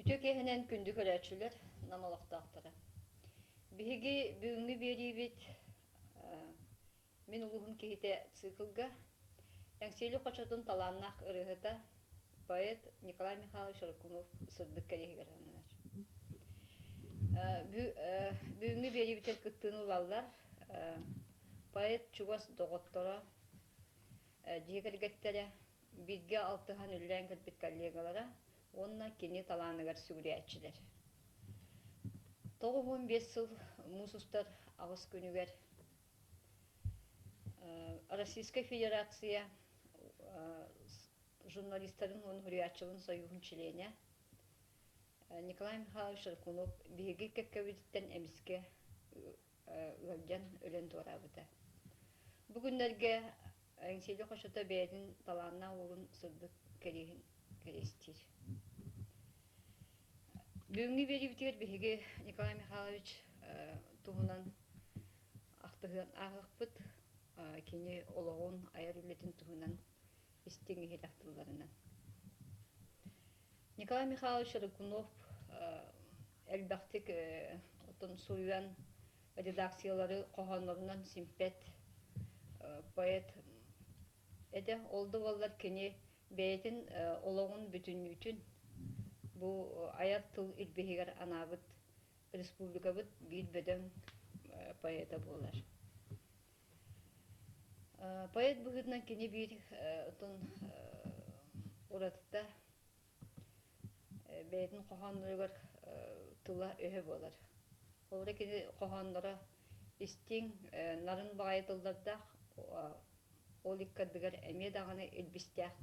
Ütөкеһинен күндүк өлөчүлөр намалактактары. Биһиги бүгүнгү берибит мен улуһун кихите циклга Яңсели кочотун таланнах ырыгыта поэт Николай Михайлович Ракунов сырдык керегер анар. Бүгүнгү берибитер кыттыны улаллар поэт Чугас Доготтора дигергеттере бирге алтыхан үллән кырбит коллегалара онна кини талааныгар сүгүрәчилер. 9-15 жыл мусустар агыс күнүгер Российская Федерация журналистларын он хурячылын союзун члене Николай Михайлович Ракунов биги кеккебиттен эмиске өлгөн өлөн турабыта. Бүгүннерге Яңсели кочото бэдин талаанна улун сырдык керегин керестир. Бүгүнгү берибитер биги Николай Михайлович туһунан ахтыгын агыкпыт кини ологон аяр үлетин туһунан истиңи хедактыларынан. Николай Михайлович Ракунов элбактык отон суйан редакциялары кохонлорунан симпет поэт эде олду боллар кини бэйтин ологун бүтүннүтүн бу аяр тыл илбехигер анабыт республикабыт бир бөдөң поэта болар. Поэт бүгүннән кини бир отон уратта бэйтин кохонлоругар тыла өһө болар. Олар кини кохонлора истиң нарын багайтылдарда ол иккадыгар эме даганы элбистяк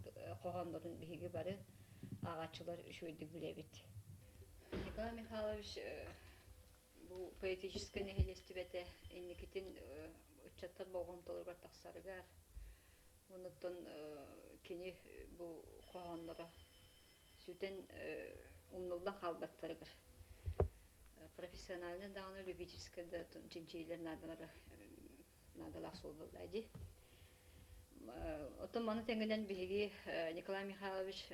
кохонлорун биһиги бары агачылар үшөйдү билебит. Николай Михайлович бу поэтический нехилестибете инникитин учаттар болгон толугар таксарыгар онуттан кини бу кохонлора сүтен умнулдан калбаттарыгар профессиональный даганы любительский да чинчилер надалах солдалайды. Отон маны теңгеден биһиги Николай Михайлович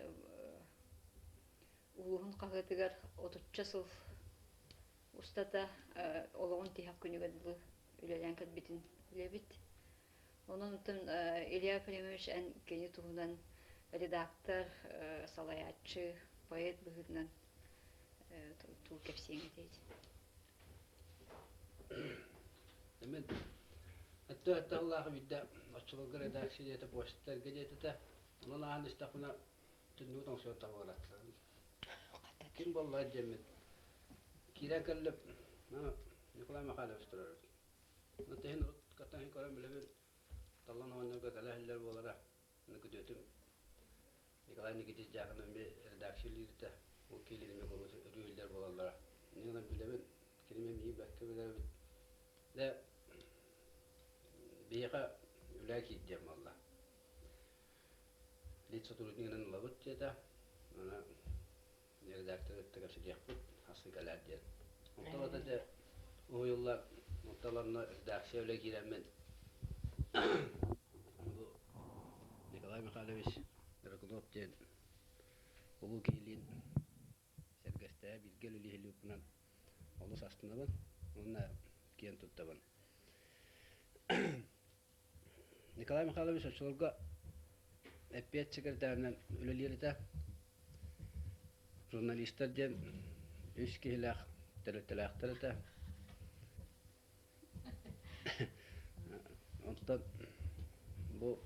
улуһун кагытыгар 30 жыл устата ологон тиһак күнүгөр бу үлелен кырбитин билебит. Онун утун Илья Ефремович эн кени туһунан редактор, салаятчы, поэт бүгүннән туу кепсең дейт. Мен атта Аллах бидә ачылгы редакциядә посттар гәҗәтә. Онан андыстакына төннү таңсыз табылат. Ким болла җәмәт. Кирәк әллеп, Николай Михайлович турар. Нәтиҗән каттан көрәм белән таллан оннага талаһлар булара. Нәкъдәтем Николай Никитич ягынан бе редакцияләрдә ул килеме булып рүйләр булалар. Нигә беләмен, килеме ми бәккә беләм. Дә бияга үләк идем алла. Лицо турыгынан лабыт җәдә. Ана редактор иттегән шәҗәхбут хасы галәдә. Онталада да уйлар, онталарны редакцияләргә кирәмен. Бу Николай Михайлович Ракунов ден улу килин сәргәстә билгеле лилүпнән олус астынабын, онна кен туттабын. Николай Михайлович очолга опять секретарьнан үлелердә журналисттар ден үч киләк теләктәрдә. Онтан бу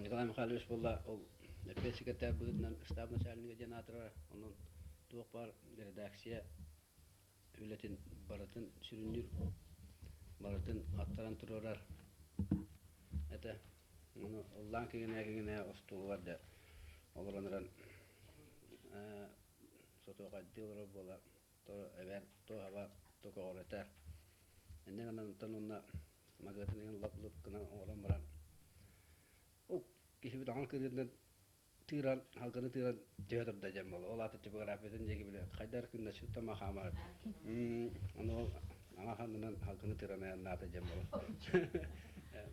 Николай Михайлович булла ул опять секретарь бүгеннән штаб начальнигы генатора, onun тук бар редакция үлетин баратын сүрүнүр баратын аттаран туралар. Это моны Аллаһ кигенә остулар да олоранран сотога дилро була то эвер то хава то корета. Эннен танунна магатынын лаплып кына оран баран. О киши бит аңкырдан тиран халканы тиран жөтөр да жамал. Ол аты типографиядан жеги биле кайдар күндө шутта махамар. Аны ана хандан халканы тирана ната жамал.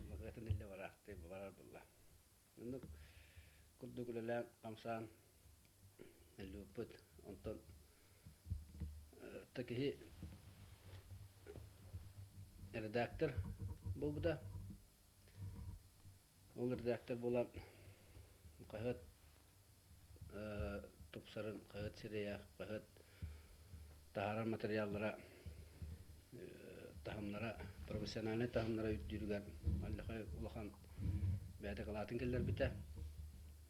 Магатын иле баракты барар булла. Аны курдугулла камсан элүпүт onton takihi redaktör bulbuda ol redaktör bolan qahat tupsarın qahat sireya qahat taharan materiallara tahamlara profesyonel tahamlara üttürgen allaqay ulahan bäde qalatın keller bite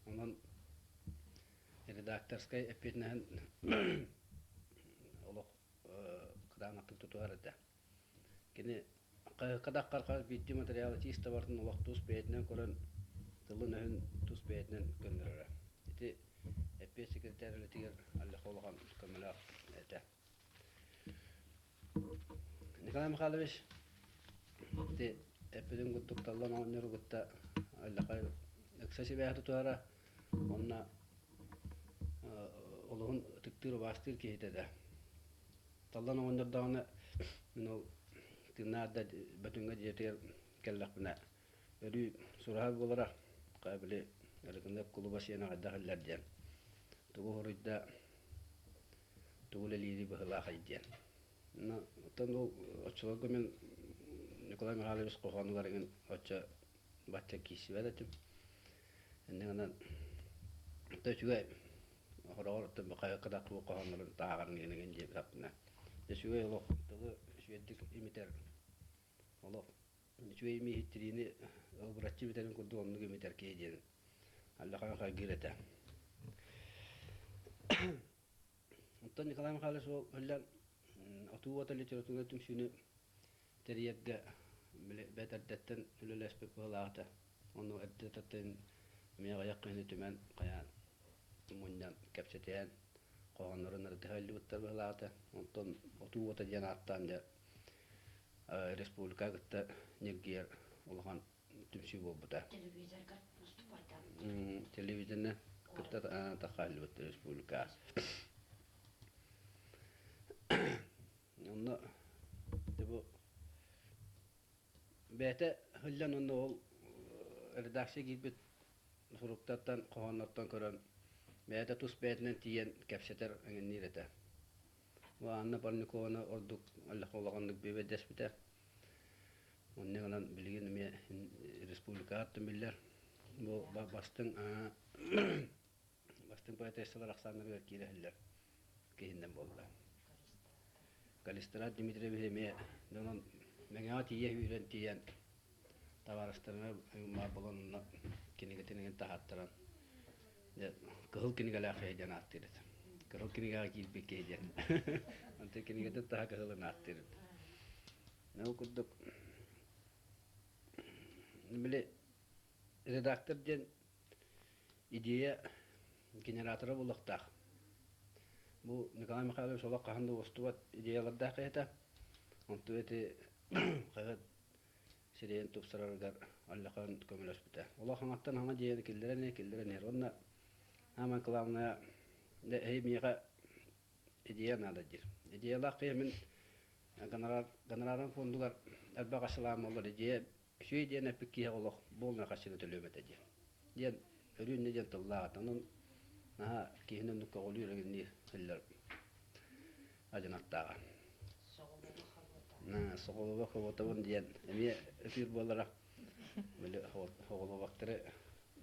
ondan redaktorskay epetnähen олох кыдаанаттык тутуарыда кини кадаккар битти материалы чисто бартын олох тус бейтинен көрөн тылын өһүн тус бейтинен көндөрөр ити эппе секретарь тигер алла холган көмөлөк эте Николай Михайлович ти эппеден гуттукталлан оннер гутта аллакай эксеси бэхту туара онна олоғын тіктір бастыр кейтеді. Талдан оңындырдағына мен ол тыңнарда бәтінгі жетер кәлләқ біна. Өрі сұрағы болырақ қабілі әрігіндеп құлы басыяна қаддағылар ден. Тұғы ғұрыйда тұғылы лейді бұғылақ айден. Оттан ол отшылығы мен Николай Михайлович қоғаны барығын отша батча кейсі бәдетім. Әннен жүгай Хороротта бакая кадакуу коонлорун таагарын генеген жеп сапна. Дэшүгэй олох тылы шүэддик имитер. Олох шүэй ми хиттерини обратчы битерин курду оннуг имитер кейден. Аллахан хагирете. Оттан Николай Михайлович ол өллән отуата литература түмшүнү терьегге бетердеттен үлелеспек болаата. Onu eddetetten мега якыны түмен каян Mundan kapseten qoğanların ırdıhaylı uttар bağlağıda. Ondan otuğuta janaattан ja Respublika gıtta negger olğan tümsü bolbuda. Televizor katmıştı baydan. Televizyonda gıtta taqallı uttı Respublika. Onda bu bete hıllan onda ol redaksiya gibit furuktattan qoğanlardan көрөн Бәді тұс бәдінен тиен кәпсетер әңін нейреті. Анна Парникова ордук Аллах олағандық бебедес біте. Онне ғанан білген ме республика аттым білдер. Бұл бастың поэтессалар ақсанларға кейләхілер кейінден болды. Калистрат Дмитриев ме мәңа тие үйрен тиен таварыстарына ма болонына кенегетенеген тахаттыран. Кыл кинигалаа хайдан аттырыт. Кыл кинигаа килбек кейден. Анте кинигете таа кылын аттырыт. Нау кудук. Биле редактор ден идея генераторы булактак. Бу Николай Михайлович олак каханды остубат идеяларда кайта. Онту эти кайгат сирен тупсараргар аллахан көмөлөспүтэ. Олак хаңаттан хаңа жейен килдерене. Онна Аман главное, да мига идея надо дир. Идея лакы мен гонораран фондугар албага салам олар идея şu ideyene peki olok bolna kaçını төлөмөт эди. Ден өрүнне ден тыллаа танын наha кийинен нукка oluyor генни хиллер. Ажынаттага. Соголуга хавотабын ден. Эми эфир болара. Биле хаволу вактыры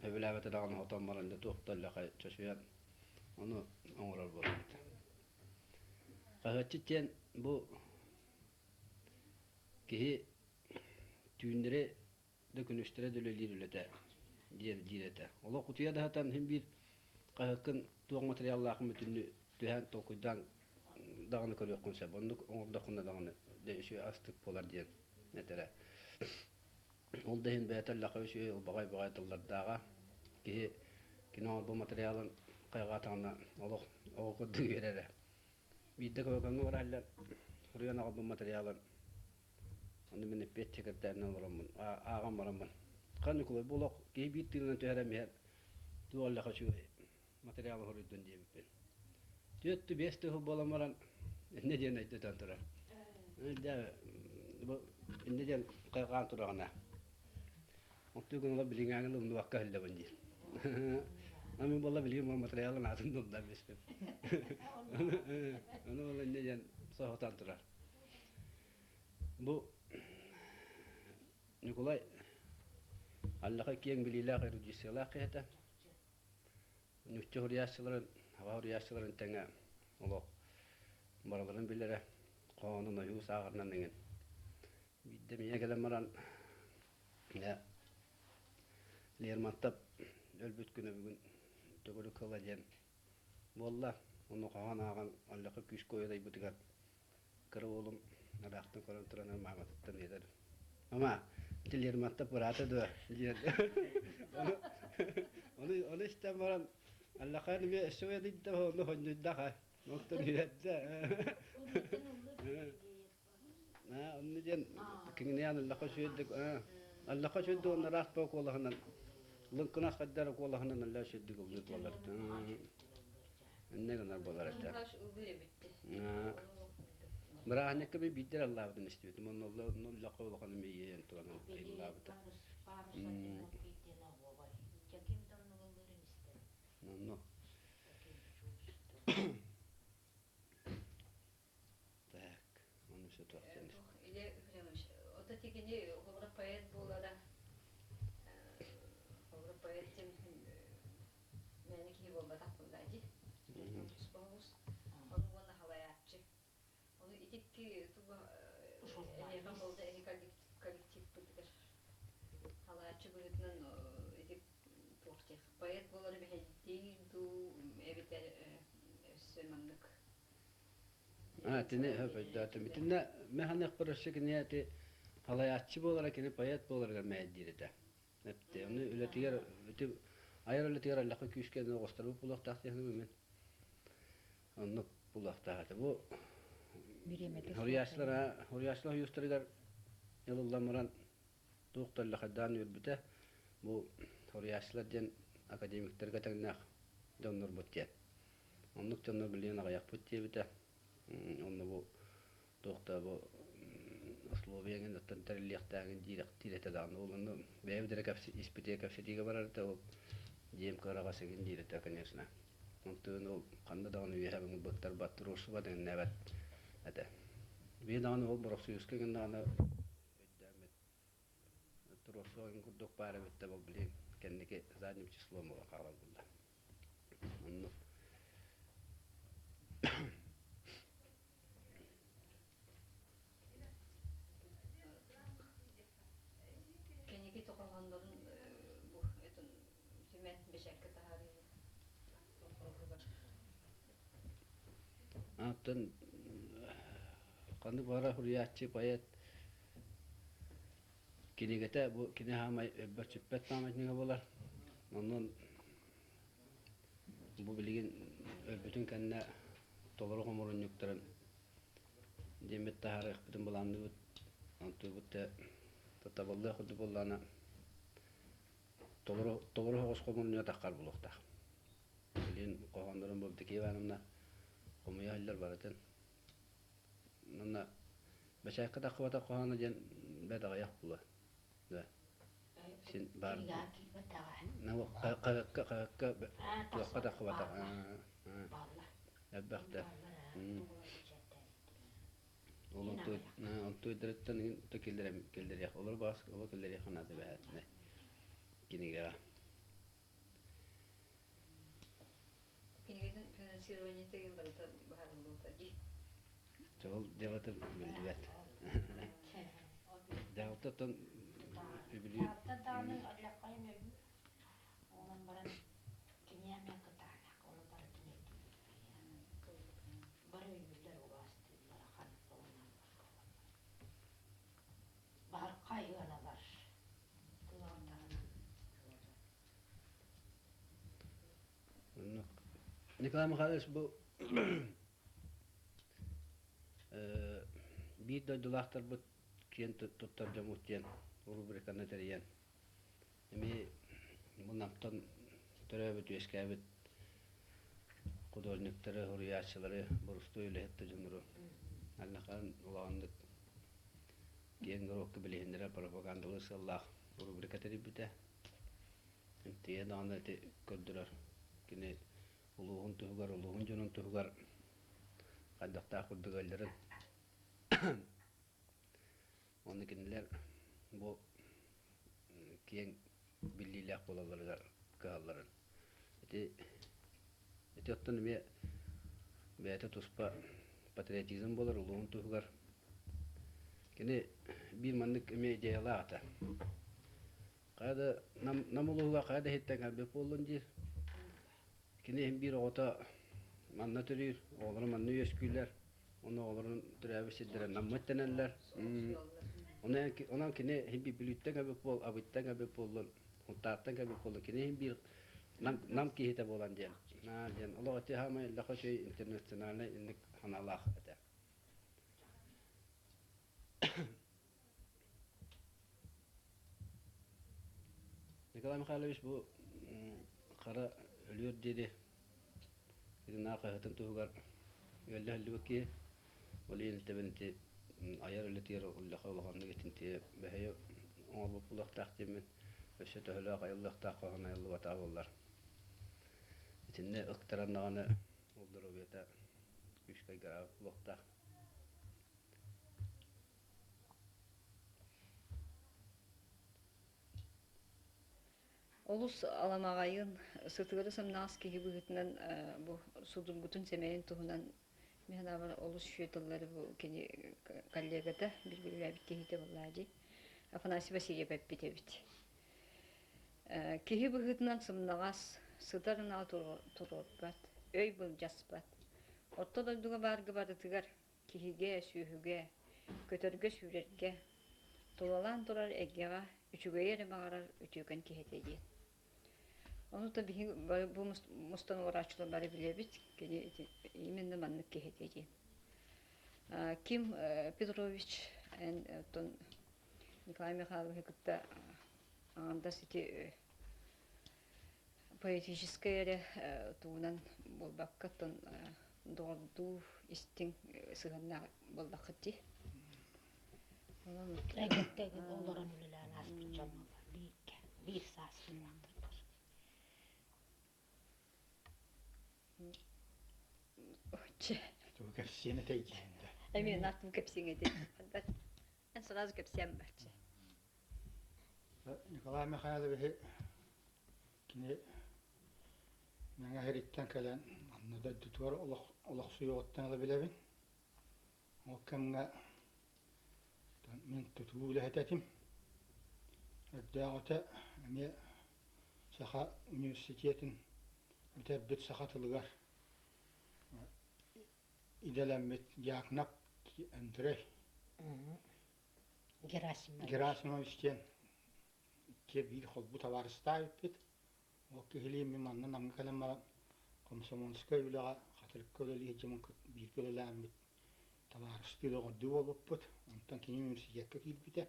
Öbülәbete dağın otanlarında toxtallaqay çöşüyen onu oňurar bolýar. Gahatçyten bu ki tündire dökünüştere dölelirlete direte. Ola kutuya da hatan hem bir qahakın tuğ materiallarını bütünlü tühen tokudan dağını körüyor konsa. Bonduk orada qında dağını şu astık polar diyen netere. Oldu hen beyatallaqay şu bagay tıllardağa ki kino bu materialın qayğatağına oluq oğudu verere. Bidde koyganı var haller. Ruyana bu materialın onu men pet çekirtlerine olaramın. Ağam olaramın. Kanı koy bulaq ki bittiğinden töherem her. Duallaqa şu material horudun diye ben. Döttü beste hu bolamaran ne diyen aytdı tantıra. Da bu ne diyen qayğan turağına. Ontu günler bilinganın umdu vakka helle banjir. Amin valla bileyim o materyalın altında ondan besbep. Onu valla ne yani soğuktan durar. Bu Nikolay Allah'a kiyen biliyle gayrı cisela kıyata. Nüfçe hava huriyasçıların tenge olo baraların bilere qoğunun oyu sağırnan degen. Bidde miye gelen maran ya Lermantap ölbüt günü bugün tögülü kılajen. Valla onu qoğan ağan Allah'a küş koyaday butigar. Kırı oğlum Allah'tan koran turanır Mahmut'tan eder. Ama Lermantap bırata da. Onu işte maran Allah'a nime şöyle de onu honjudda ha. Nokta niyette. Onu diyen kini Allah'a şöyle Allah'a şöyle onu rahat bak Allah'ın Lınкынас kadar Allah'ın Allah şöyle gülüyor vallahi. Ne kadar bolar etti. Baş ıgıya bitti. Mırah ne gibi bidir Allah'ın istiyor. Onun Allah kavlakanı meyen turan Allah'ı. No. Так, onu şu tuhafçın. İle hüremiş. O da tekini hobra payet bolara. Hobra payet tem yani ki boba takıldaydı. Spavus. Onu bana havayatçı. Onu itik ki tuba elem oldu kolektif bıdıkır. Havayatçı bıdıkının itik tuhafçı. Payet bolara bir hediye du evite sömemlik. Tene höpöddatı mitinde mehanik pırışık niyeti halayatçı olarak yine payat olarak meğdirdi. Hepte onu ületiyor ayar ületiyor Allah'a küskene gösterip bulak tahtiyahını mümin. Onu bulak tahtı bu Huriyaslar yusturigar yılılamaran doktorla kaddan yürübüte bu Huriyaslar den akademikler gatannak donur butya. Onluk donur bilyen agayak butya bite. Onu bu doktor bu Sloveniyadan ötten terliyaktan direkt dağını onu bevdere kapsi ispitiye kapsi diye barar da o diyem karagası gin direkt kanırsına. Onu kanda dağını üyehabın baktar battır olsa badan nevet ate. Bir dağını ol bıraksı yüzken dağını öddemet. Turossoğun kurduk para bitti bu bilin kendiki zaten bir Sloveniya kalan bunda. Onu Keneki tokalanların bu etin tümet beşerke tahari. Atın kanı bara huriyatçı payet kinigete bu kini hamay berçipet tamat ne bolar. Onun bu bilgin bütün kanna toluru homurun yuktarın demet taharih bütün bulandı bu antu bu te tataballı xudu bollana toluru hoş homurun yatakar bulukta. Bilin qohanların bu diki vanımna qomuya hallar baratan. Nana beşayka takvata qohana jen bedaga yakbula. Da. Sin bar. Ne o ka yok takvata. Ebakta. Olun tu direkten kelder yak. Olur bas o kelder yakana da behat ne. Kini gara. Kenekeden finansирование tegen barata baharın bultaji. Çoğul devatı bildivet. Devatı ton bibliyo. Nikolay Mikhailovich bu bir de dolaktar bu kiyen tuttar jamutyen rubrikanı teriyen. Emi bundan törebe tüeskabet kudolnikleri huriyatçıları burustu öyle hette cunuru. Allah'ın ulağındık kiyen gorokku bilihindire propagandalı sallah rubrika teribite. Tiye dağında kördüler. kine uluhun tuhugar uluhun jonun tuhugar kaddaqta kurdugalların onu kinler bu kiyen billilek bolalarga kağalların eti ottan me beyte tuspa patriotizm bolar uluhun tuhugar kine bir manlık eme deyalata kada namuluga kada hitten abi polunji kine hem bir ota manna türür oğlum manna yesküller onu oğlum türevi siddiren nammetteneller ona kine hem bir bilütten abi pol abitten abi polun huntartan abi polun kine hem bir nam ki hite bolan diyen na diyen Allah ati hama lakha şey internasyonale indik hanalah ete Nikolay Mikhailovich bu kara ölüyor dedi. Dedi naqa hatan tuğgar öldü halde ki ولين تبنتي ayar اللي تير ولا خلوا خلنا جتنتي بهي أول بقولك تحت من فشته لا قيل تاقه هنا يلا وتعالى تنى أكتر أنا وضرب يتا مش كي جرا وقتها Олус аламагайын сытыгыры самнаас киһи быһытынан бу судургутун семейин туһунан мен абар олус шүйтыллары бу кини коллегата билбилэбит киһите буллаади Афанасий Васильев эппитебит. Киһи быһытынан сымнагас сытарына турурбат, өй бул жасбат. Отто дойдуга баргы барытыгар киһиге сүүһүге көтөргө сүүрерге тулалан турар эггега үчүгейер багарар үтүгөн киһитеди. Onu da bu mustan uğraştılar bari bilebit. Именно маннык киһитеди. Ким Петрович ton Николай Михайлович кытта анда сити поэтическая туунан болбаккаттан дорду истин сыганна болбаккати. Ägettegi olloran ylelään aspitjamma liikkä. Viisaas luonta. Tuo käsiinä teijäntä. Ei minä nahtun kepsingeti. En sarazu kepsiämmäksi. Nikolai Mikhailovich kine menga herittän kelen anna da tuor olaq suyoqtan ala bilebin. Okkamga min tutuule hetatim. Addaata ame saha üniversitetin biterbit sahatılgar. İdelenmet yaknak Andrei Gerasimovичтен ке бир хол бу товарыстайып бит. О кехли ми манна намга калама комсомольская үлага хатырып көлөли жемон бир көлөләм бит. Товарыстыйлы году болуп бит. Онтан кини университетке килип бите.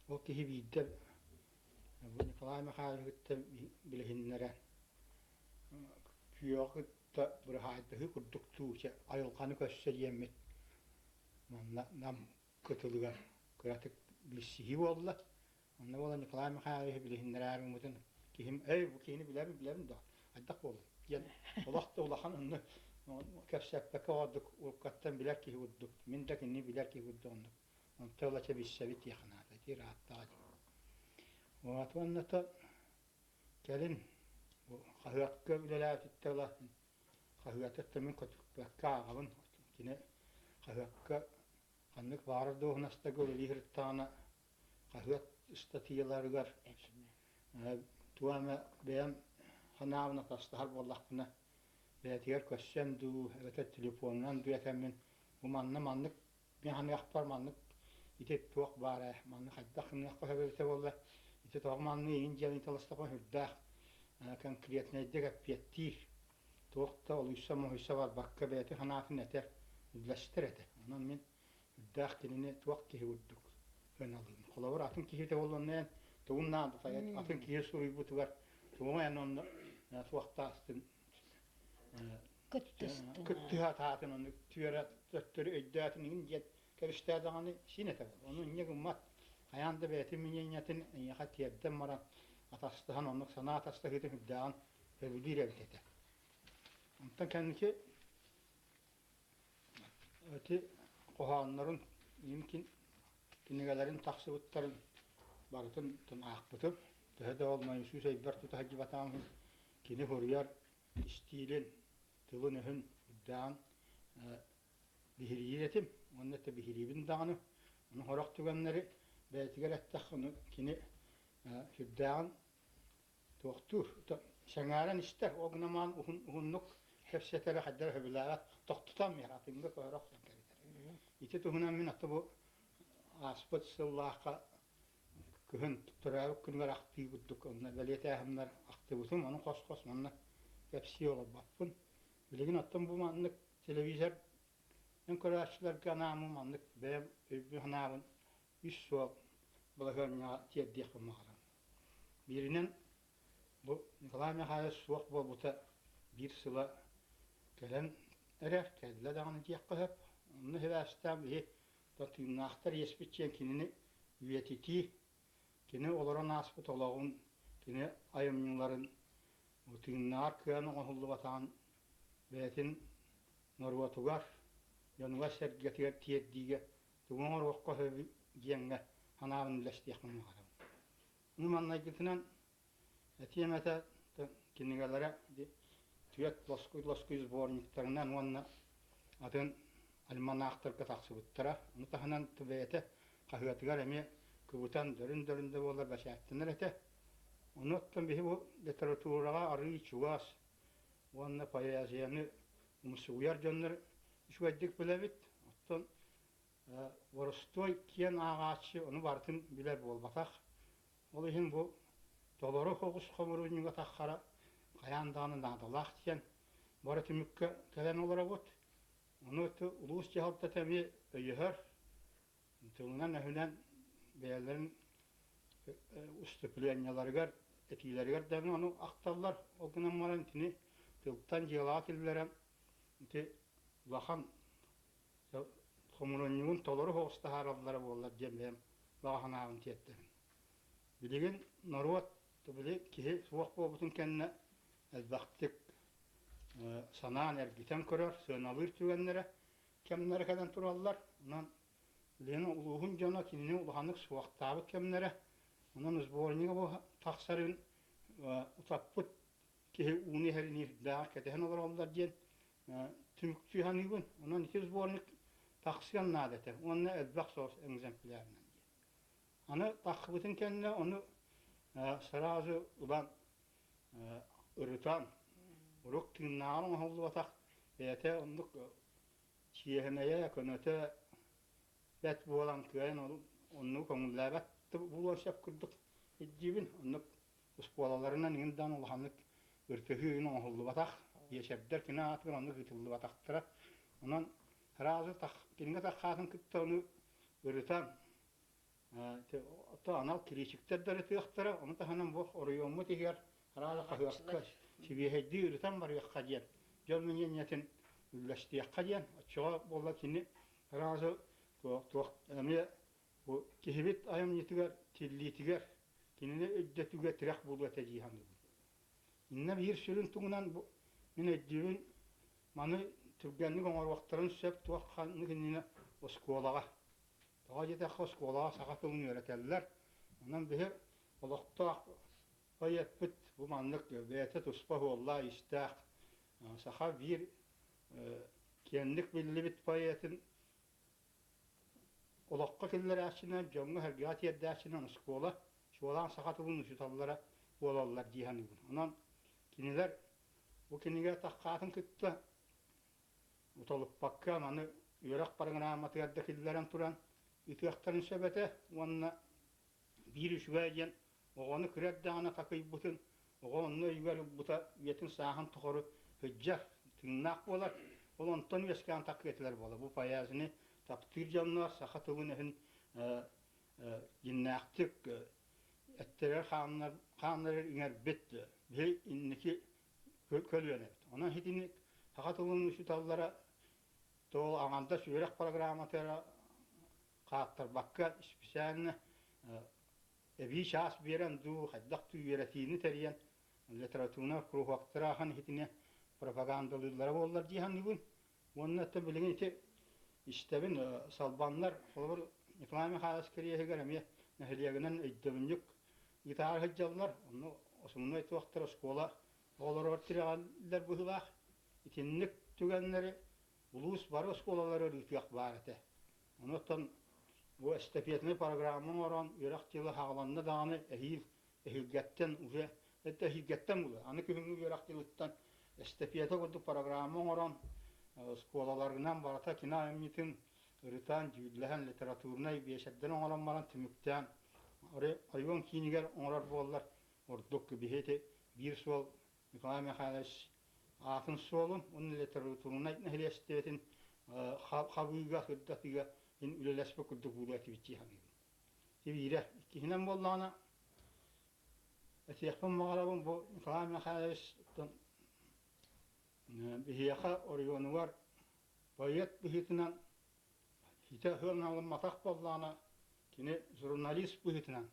О кехи бидде бу Николай Михайлович билехиннере күйөгүтtä бир хайты курдуктууча айылканы көссөйеммит. Манна нам көтөлгөр кыратык билсиһи болла. Онда бола Николай Михайлович билехиннерәрин мутун кихим бу кини билем да. Айдак бол. Ян улакта улахан онны кепсәппәкә адык улкаттан билер ки уддук. Мин дә кини билер ки уддук. Онда улача бисәбит яхна. Тираттаа. Вот онната келин bu kahıyatkı ülelâ tüttələ kahıyatkı min kötükbəkkä ağabın kine kahıyatkı kanlık vardı oğnasta gölü hırttağına kahıyat istatiyalarıgar tuğama beyan hanavına tastahar bollaqına beyatiyer kössem du evet telefonundan duyatemin bu manlık ben hani akbar manlık ite tuğak bara manlık haddaqın yakpa hebebete bolla ite tuğak manlığı ince intalastaqın hüddaq конкретно эддега пиеттир тоқта олуйса мохиса бар бакка бети ханафин этер үдләштерете. Онан мен үддәх килине тоқ киһи уддук. Гыналым. Холовар атын киһи те болоннан тууннан таяк атын киһи суруй бутугар. Тума янон тоқтастын көттүһа таатын оны түөрә төттөр өйдәтин инде кериштәдәгәне синете. Onun не гыммат. Аянда бети миньятин яхат ярдәм мара атастыхан онлық сана атастығы hüddağın ve bildiği revdete. Ondan kendisi öte kohanların yemkin kinegelerin taksıbıtların barıtın tın akbıtıp daha da olmayın şu şey bir tuta hacı vatanın kini huriyar istilin tılın ehün dağın bihiriyetim onunla da bihiribin dağını onun horak tügenleri beytiger ettik onu kini hüddağın doktor şengaren ister o günaman uhunnuk hepsetleri haddere hübilavat doktutam yaratınga koyarak şengeri iti tuhunan min atı bu aspat sıllahka kühün tutturayıp künler aktiy gudduk onunla beliyete ahimler aktiy butum onu kos manna hepsi yola bakpın biligin attım bu manlık televizör en koraçlar kanamı manlık benim hanavın üç sual bulahörnya tiyeddiği kılmağalan birinin bu Nikolay Mihayel suak bol buta bir sıla gelen erer kendile dağını diyekka hep onu hevastan bir da tüyünahtar yespitçen kinini üyetiti kini olara nasip olağın kini ayımyınların o tüyünahar kıyanı ohullu vatan beyetin norvatugar yanıga sergetiger tiyeddiğe tuğun orvakka hövi giyenge hanavın lestiyekka mağaram onu manna gitinen etiyemete kinnigelere tüyet loskuyuz borniktarından onna atın almanaktarka taksıbıttara onu tahanan tübeyete kahvetigar emi kubutan dörün bolar başattınlar ete onu ottan bihi bu literaturaga arı çugas onna payazyanı umusugar jönler işveddik bilebit ottan vorostoy kiyen ağaçı onu bartın biler bolbatak olihin bu Doları hoğuz komurunga takkara kayandağını dağdalaq diyen bari tümükke gelen olarak ot. Onu ulus cihaltta temi öyühör. Tılından öhünen beylerin üstüpülenyalarıgar, etiylerigar demin onu aktarlar. O günden marantini tıltan cihalat illerem lahan komurungun doları hoğuz taharallara bollar cemleyem lahan ağın tiyetlerin. Biligin Norvat tubili ki suak bobutun kendine elbaktik sanaan ergiten körör, sönalır tügenlere kemlere kadar turallar. Ondan bilene uluğun cana kinini uluhanlık suak tabı kemlere. Ondan uzborniga bu taksarın utaput ki uni herini dağa ketehen olur onlar diyen tümükçü hanıgın. Ondan iki uzbornik taksiyan nadete. Onunla elbak sos egzemplerinden. Ana takbıtın kendine onu sırası ulan ırıtan uruk tünnağın oldu batak beyete onluk çiğheneye könöte bet boğulan köyün onu konullabat bulan şap kurduk edibin onluk uspolalarından indan olhanlık ırtıhıyın oldu batak yeşebder kina atın onluk itıldı bataktıra ondan sırası tak kininge takkatın kıtta onu ırıtan anal kirişikler de tüyüktara onu da hanım bu oruyumu diğer herhalde kahvakka şibiheddi üreten var yakkaciyen jolmen yeniyetin ülleşti yakkaciyen çoğa bolla kini herhalde emi bu kihibit ayam yetiger tillitiger kinini üddetüge tirek bulu etecihan inne bir sürün tuğunan bu min eddiğin manı türgenlik onlar vaktların sep tuğakkanlı kinine o skolağa Ağacıda koskola sakatılını öğretirler. Ondan biri olukta ayetbit bu manlık beyte tuspahı Allah istaq. Saka bir kendik billi bit payetin olukka killer açına jonga hergati edde açına skola şu olan sakatılını şu tallara olallar cihanı bu. Ondan kiniler bu kinige takkatın kıtta utalıp bakkan anı yörek parına amatiyadda killerin turan İtiyakların sebete onunla bir iş vergen onu kredağına takıyıp bütün onu yukarı buta yetin sahan tokoru hüccah tınnak bolar ondan veskan takıyetler bolar bu payazını takdir canlar sakatılın ehin jinnaktık ettiler kanlar iner bitti bir inniki kölüyenet ona hitini sakatılın şu tallara doğal anında sürek programatera Kağıtlar bakka ispişanına bir şahs veren du haddak tu yeretini teriyen literatüruna kuru vaktırahan hitine propagandalılara bollar diýen nibin. Onda da bilgin İştebin salbanlar olur İklami Haskeriye geremiye nehliyeginen eddebinlik gitar hajjallar onu osumnu et wagtlar skola olar ortiralar bu hılak itinlik tügenleri ulus bar skolaları rütyak barete. Ondan bu estafiyetli programın oran Irak yılı hağlanna dağını ehilgetten uze ette ehilgetten bulu. Anı kühüngü Irak yıllıktan estafiyete kurduk programın oran skolalarından barata kina emnitin ırıtan cüdlehen literaturuna beşedden olanmaran tümükten ayvan kiniger onar bollar orduk bihete bir sol İklami Halis atın solun onun literaturuna nehliyestetin xabıga hıddatiga in ülelespe kurduk bulati bitti hani. Tibire ikihinen bollana etiyakpın mağarabın bu İklami Halis'ten bihiyaka oriyonu var bayet bihitinden hite hırnalın matak bollana kine jurnalist bihitinden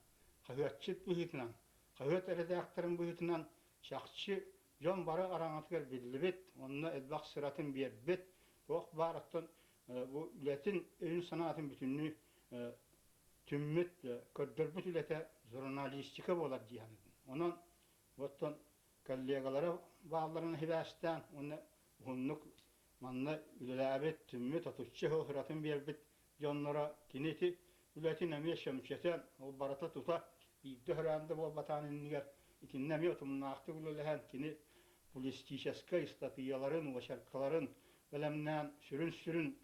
kahvetçit bihitinden kahvet redaktörün bihitinden şahçı Jon bara aranatger billibet onunla edbaq sıratın bir bit toq baratın bu ületin ön sanatın bütünlüğü tümmüt kördürbüt ülete jurnalistika bolar diýen. Onun bottan kollegalara bağlarını hibastan onu hunnuk manna üleläbet tümmüt atuşçı hıratın bir bit jonlara kineti ületin emye şemçeten o barata tuta idhöranda bol batanın niger ikinnemi otumnaaqtı ülelehen kini politişeska statiyaların ve şarkıların belemnen sürün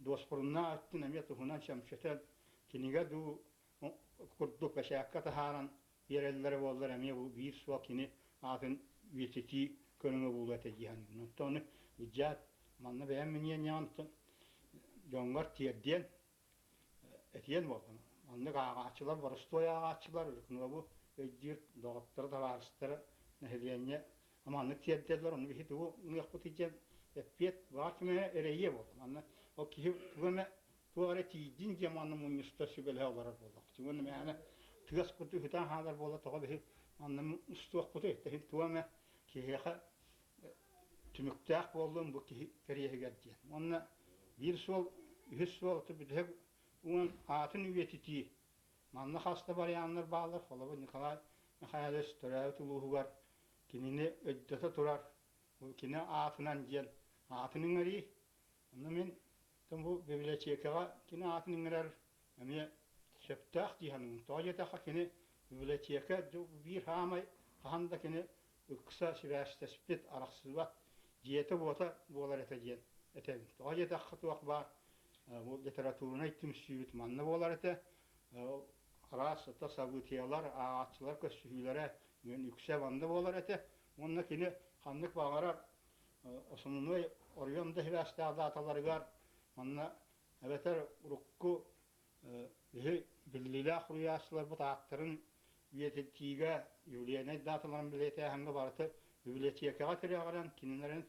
dosporunna attın emye tuhunan şemçeten kiniga du kurduk beşakka taharan yerelleri bollar emye bu bir suwa kini atın vititi könüme bulata jihan. Notonu icad manna beğenmeyen yantın jongar tiyedden etiyen boldu. Manna ağaçlar var, stoya ağaçlar ürkünü bu ejdir dağıtları da varstırı nehliyenye ama anlık tiyeddeler onu bir bu yakıt için epiyet vakime ereye boldu. Manna o ki güme tuare tiydin zamanı munyustası böyle olarak boldu. Çünkü yani tüyas kutu hütan halar boldu toğa bir manna ustuq kutu etti tuame ki heha tümüktak boldum bu ki keriye geldi. Manna bir sol yüz sol tübüde un atın üyetiti manna hasta baryanlar bağlar falan Nikolay Mikhailovich Toravtuluhu var kinini öddete turar bu kine atından gel atının eri onu men tam bu bibliotekaga kine atının erer emi septah dihanın toyeta kine biblioteka bir hamay handa kine kısa sivasta spit araksızva diyete bota bolar etegen eten toyeta xatuq var bu literaturuna ittim süyüt manna bolar ete aras tasavvutiyalar ağaçlar köşüylere men yüksek anda bolar ete onna kine kanlık bağarar osumunu oriyonda hivasta dataları gar manna ebeter rukku billilah rüyaslar bu taaktarın yetetiga yuliyene dataların bilete hangi barıtı bibliotekaga tiragaran kinlerin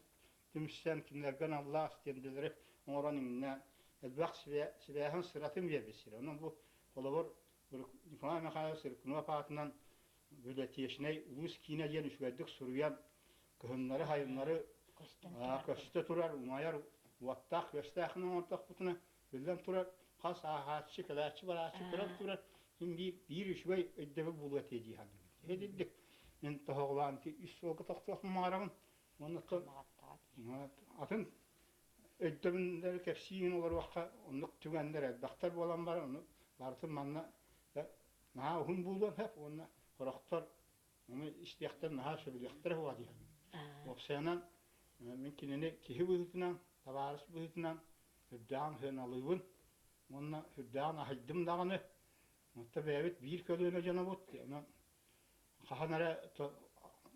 tümsen kinlerden Allah istendileri oranınna elbaq sibahan sıratın berbesir. Onun bu kolabor İklami Halis sırkınma patından bibliotesine ulus kine gelişverdik suruyan kıhınları hayınları köşte turar umayar vattaq göstahının ortak butuna bilden turar has ağaççı kılaççı baraçı turar şimdi bir işvey eddebi bulat ediyen edildik men toğlan ki üç soğuk toqtoq maramın onu atın eddebinleri kefsiyin olur vaqqa onluk tügenler daktar bolan var onu bartın manna naha hun bulan hep onu qoraqtar onu istiyaqtar naha söyleyaqtar hava diyen opsiyanan mümkünene kihi buyutnan tabarış buyutnan hüddan hınalıvın onna hüddan ahiddim dağını mutta beyabit bir kölüne canavut ona qahanara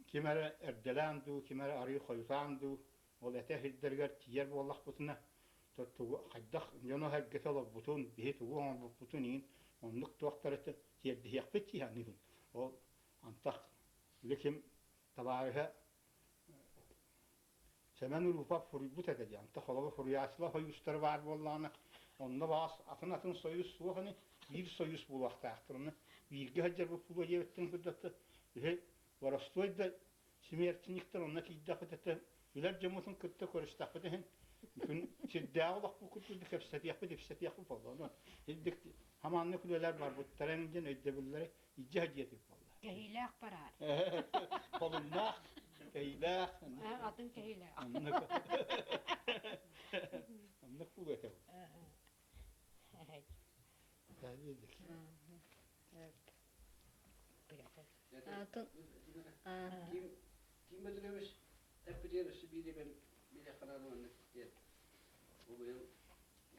kimere erdelandu kimere arı koyutandu ol ete hidderger tiyer bollaq butuna tuttu qaddak jono hergetala butun bihi tugu on butunin onluk toqtarete tiyerdi yaqbeti yani o antak lekim tabariha semen ufak furibut ededi anta xolaba furiyasla hoyustar var bollana onda bas atın soyus bu hani bir soyus bu vaqta axtırını birge hajar bu pulu yettin hüddetde he varastoyda simertinikter onna kiddaqete Üler cemutun kıtta koruştak bu dehen. Gün çeddağı olak bu kutu da hepseti yapıp oldu. Onu hildik hamanlı kuleler var bu terengin ödebülleri icca hadiyeti vallahi. Kehiylek barar. Kolunnak, keylak. Adın kehiylek. Anlık. Anlık bu göte. Tabiidir. Evet. Biraz Atın. Kim ödülemiş? Hep biliyoruz. Bir de karar var. Bu yıl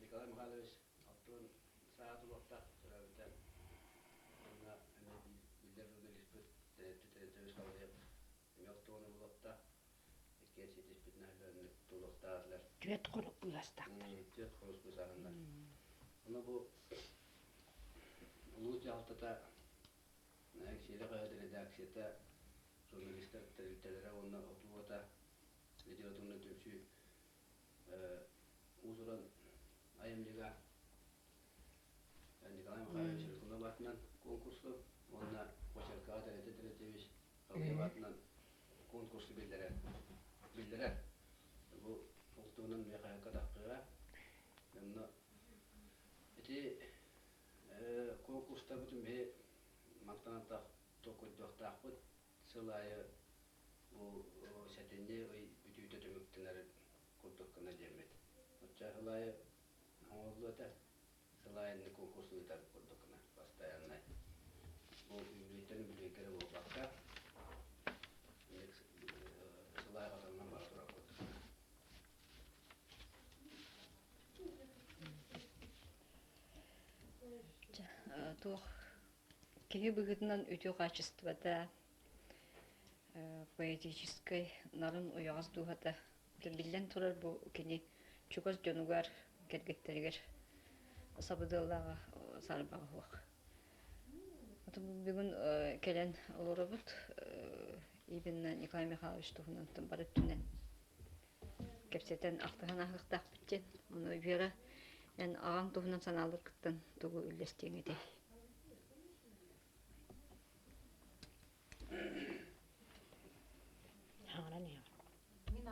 Nikolay Mikhailovich attığın saati vakta sırabıda ona bildirdiği nispet tütütüğüz kalıp yoktuğunu bulakta geçici nispet nehirlerini tuluktadılar. Düet konup bu yastak. Tüt konus bu sarında. Ama bu Ulu Cahtada şeyde kayadını da aksiyete jurnalistler telitelere onunla otuğuta videoduğunu tümsü uzuran ayımcıga Nikolay Mikhailovich Rıkılına batından konkurslu onunla Koçarka Adalet Ediletemiş Kalıya batından konkurslu bildirer. Bu olduğunun mekayaka dakika onunla eti konkursta bütün bir maktanattak tokuddoktaqput sılaya bu setinde bütüyde tümüktiler kurdukkana jemet. Otça sılaya oldu da sılayını konkursu da kurdukana bastayanay. Bu ümritten bilekleri bu bakka. Sılaya katandan baratura kurdukana. Туох киһи быгытынан үтү качествода поэтической нарын уягас дуһата билен турар бу кини чугас жонугар кергеттеригер сабыдыллага сарбага хуак. Аты бүгүн келен олоробут именно Николай Михайлович тухунантын бары түнен кепсетен ахтахан ахыктак биттен ону бира эн аган тухунан саналыр кыттан тугу үллестеңеде. Hana ne? Min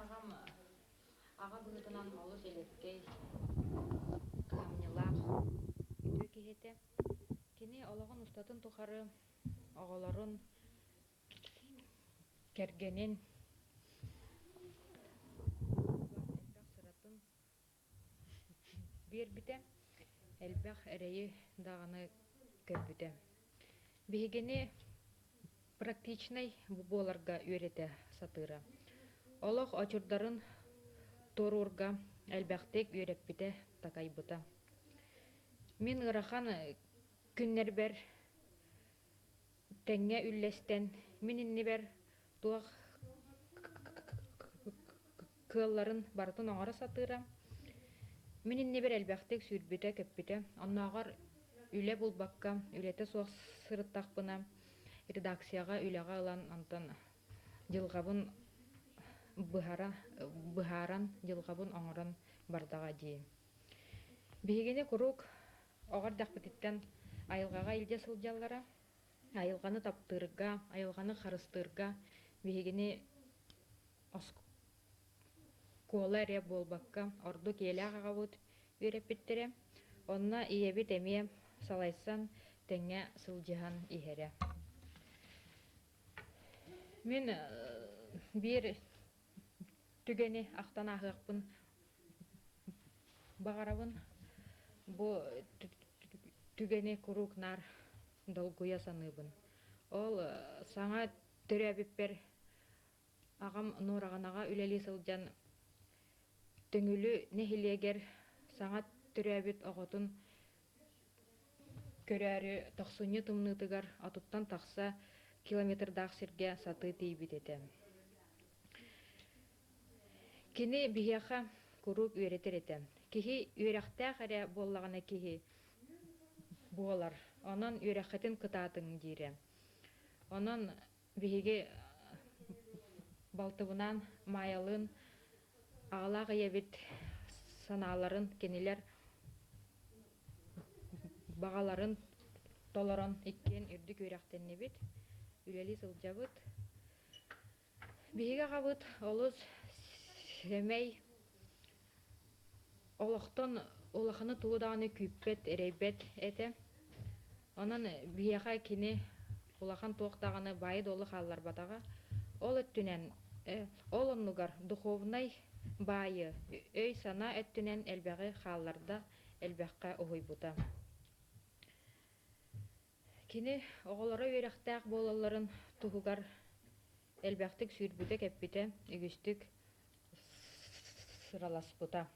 ağa bıgıtınan olus elekkey kamnilaq ütü kihete. Kini olağın ustatın tuharı oğaların kergenin sıratın bir bite elbaq ereyi dağını körbüte. Bihigeni практичный боларга үйрете сатыра. Олох очурдарын торурга әлбәхтек үйрәппите такайбыта. Мин ырахан күннәр бер тәңгә үлләстән мин инне бер туак кылларын бартын оңара сатыра. Мин инне бер әлбәхтек сүрбите көппите. Аннагар үле булбакка үлете суак сырыттакпына. Редакцияга үләгә алан антан жылгабын быһаран жылгабын оңоран бардага ди. Бигене курук агар дакпытыттан айылгага илде сылжаллара, айылганы таптырга, айылганы харыстырга, бигене осколаре болбакка, орду келягага бут үрепиттере, онна иеби теме салайсан теңе сылжыхан иһере. Мен bir tügeni ахтан ахыппын багарабын. Бу tügeni курукнар долгуя саныбын. Ол саңа төрәбиппер агам нураганага үлели сылжан төңүлү нехилегер саңа төрәбит оготун көрәри тахсыны тымнытыгар атуттан тахса километрдах сирге саты тийбит эте. Кини бияха курук үйретер эте. Кихи үйрәхтә харе боллагана кихи болар. Онан үйрәхәтен кытатын дире. Онан биһиге балтыбынан майалын агалага ебит саналарын кенилер багаларын толорон иккен үрдүк үйрәхтенне бит. Үлели сылжабыт. Биһиге габыт олус Семей олохтон улаханы туудааны күппет эрейбет эте. Онан бияха кини улахан туохтаганы байы долы халлар батага. Ол өттүнен ол оннугар духовнай байы өй сана өттүнен элбеги халларда элбекка ойбута. Кини оголора үйрәхтәк болаларын туһугар элбәктик сүйрбүтэ кеппите үгүстүк сыраласпыта.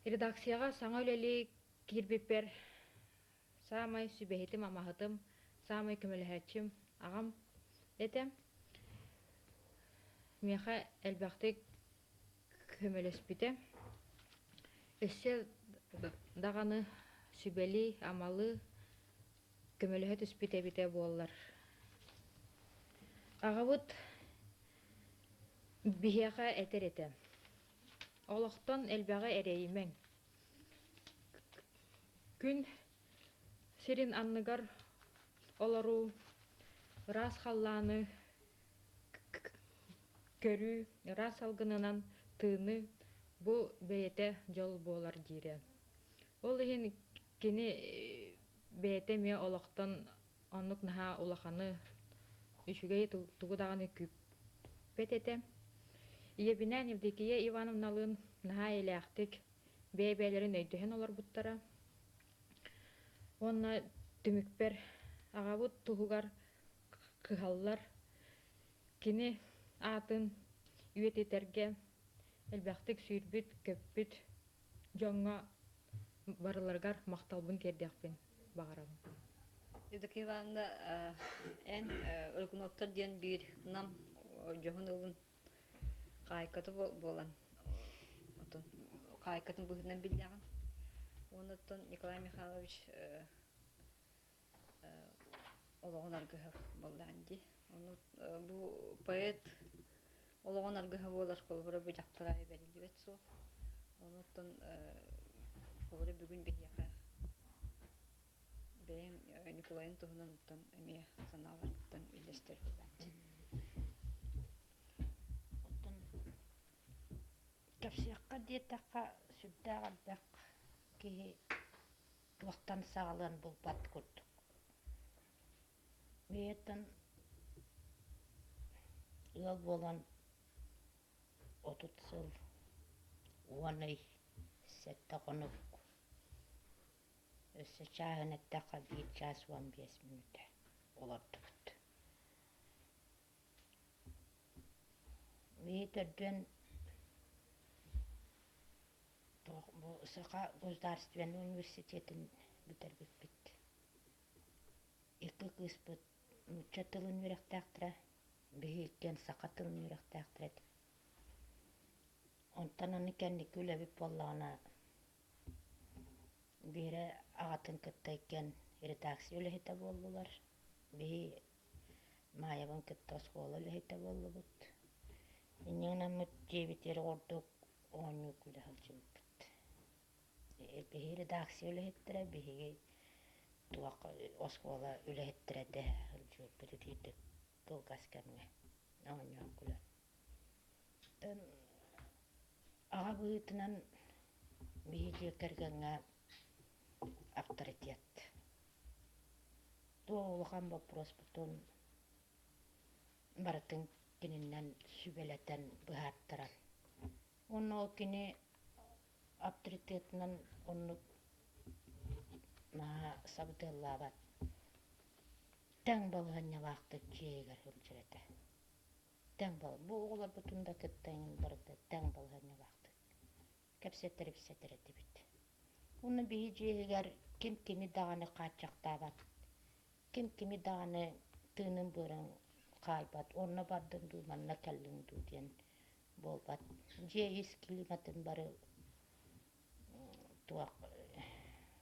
Редакцияга саңа үлели кирбиппер самай сүбэхитим амаһытым, самай көмөлөһөчүм агам эте. Меха элбәктик көмөлөспүтэ. Эссе даганы сүбели амалы көмөлөһө түспүтэ бите буоллар. Агабыт бияга этерете. Олохтон элбәгә эреймен. Күн сирин анныгар олору рас халланы көрү рас алгынынан тыыны бу бейете жол болар дире. Ол ихин кини бейете ме олохтон оннук наха улаханы үшүгей тугудаганы күп бетете. Иебинен Евдокия Ивановналын наха элэхтик бейбелерин өйдөһөн олар буттара. Онна түмүкпер агабыт тугугар кыһаллар кини атын үететерге элбэхтик сүйрбүт көппүт жоңга барыларгар макталбын кердекпин багарабын. Евдокия Ивановна эн өлкүнөктөр диэн бир нам жоһун ылын кайкаты болан. Отон кайкатын быһынан билдяган. Онуттан Николай Михайлович олоғын аргыһы болланди. Оны бу поэт олоғын аргыһы болар колбора бу жактарай берилибет со. Онуттан колбора бүгүн бияка бен Николайын туһунан уттан эме саналардан үлестер боланди. Оттон капсиякка диетакка сүддәгәлбәк ки туактан сагалан булбат күрдүк. Бейтен ыл болан 30 жыл уаны сетте конук. Өссө чагынеттака 1 час 15 минут олардыбыт. Бейтен bu Саха государственный университетин битербит. Эки кыспыт муча тылын үйрәктәктәре, бейкен Саха тылын үйрәктәктәре. Онтан аны кәнди күләбип боллана бире агатын кыттайкен редакция үлехите болдулар. Бей маябын кытта школа үлехите болдубут. Иннеңнән мөттебитер ордук ону күләһәлчүп. Беһи редакция үлэһиттэрэ, беһиги туак оскола үлэһиттэрэ дэ жууппетитик кылгасканга ооньоон күлэн. Тэн ага быытынан беһи жекергенга авторитет. Туолухан вопрос бутун барытын кининнен сүбелетен быһааттаран. Онно кини авторитетнан оннук на сабытыллаабат таң балыһынна вақты чеегер үлчерете. Таң бал бу оголор бутунда кыттайын барыта таң балыһынна вақты. Кепсеттер бисеттерете бит. Уны бии жеегер ким кими даганы качактаабат. Ким кими даганы тыынын бырын кайбат. Онна бардын ду манна келлин ду диен болбат. Жеис климатын бары туак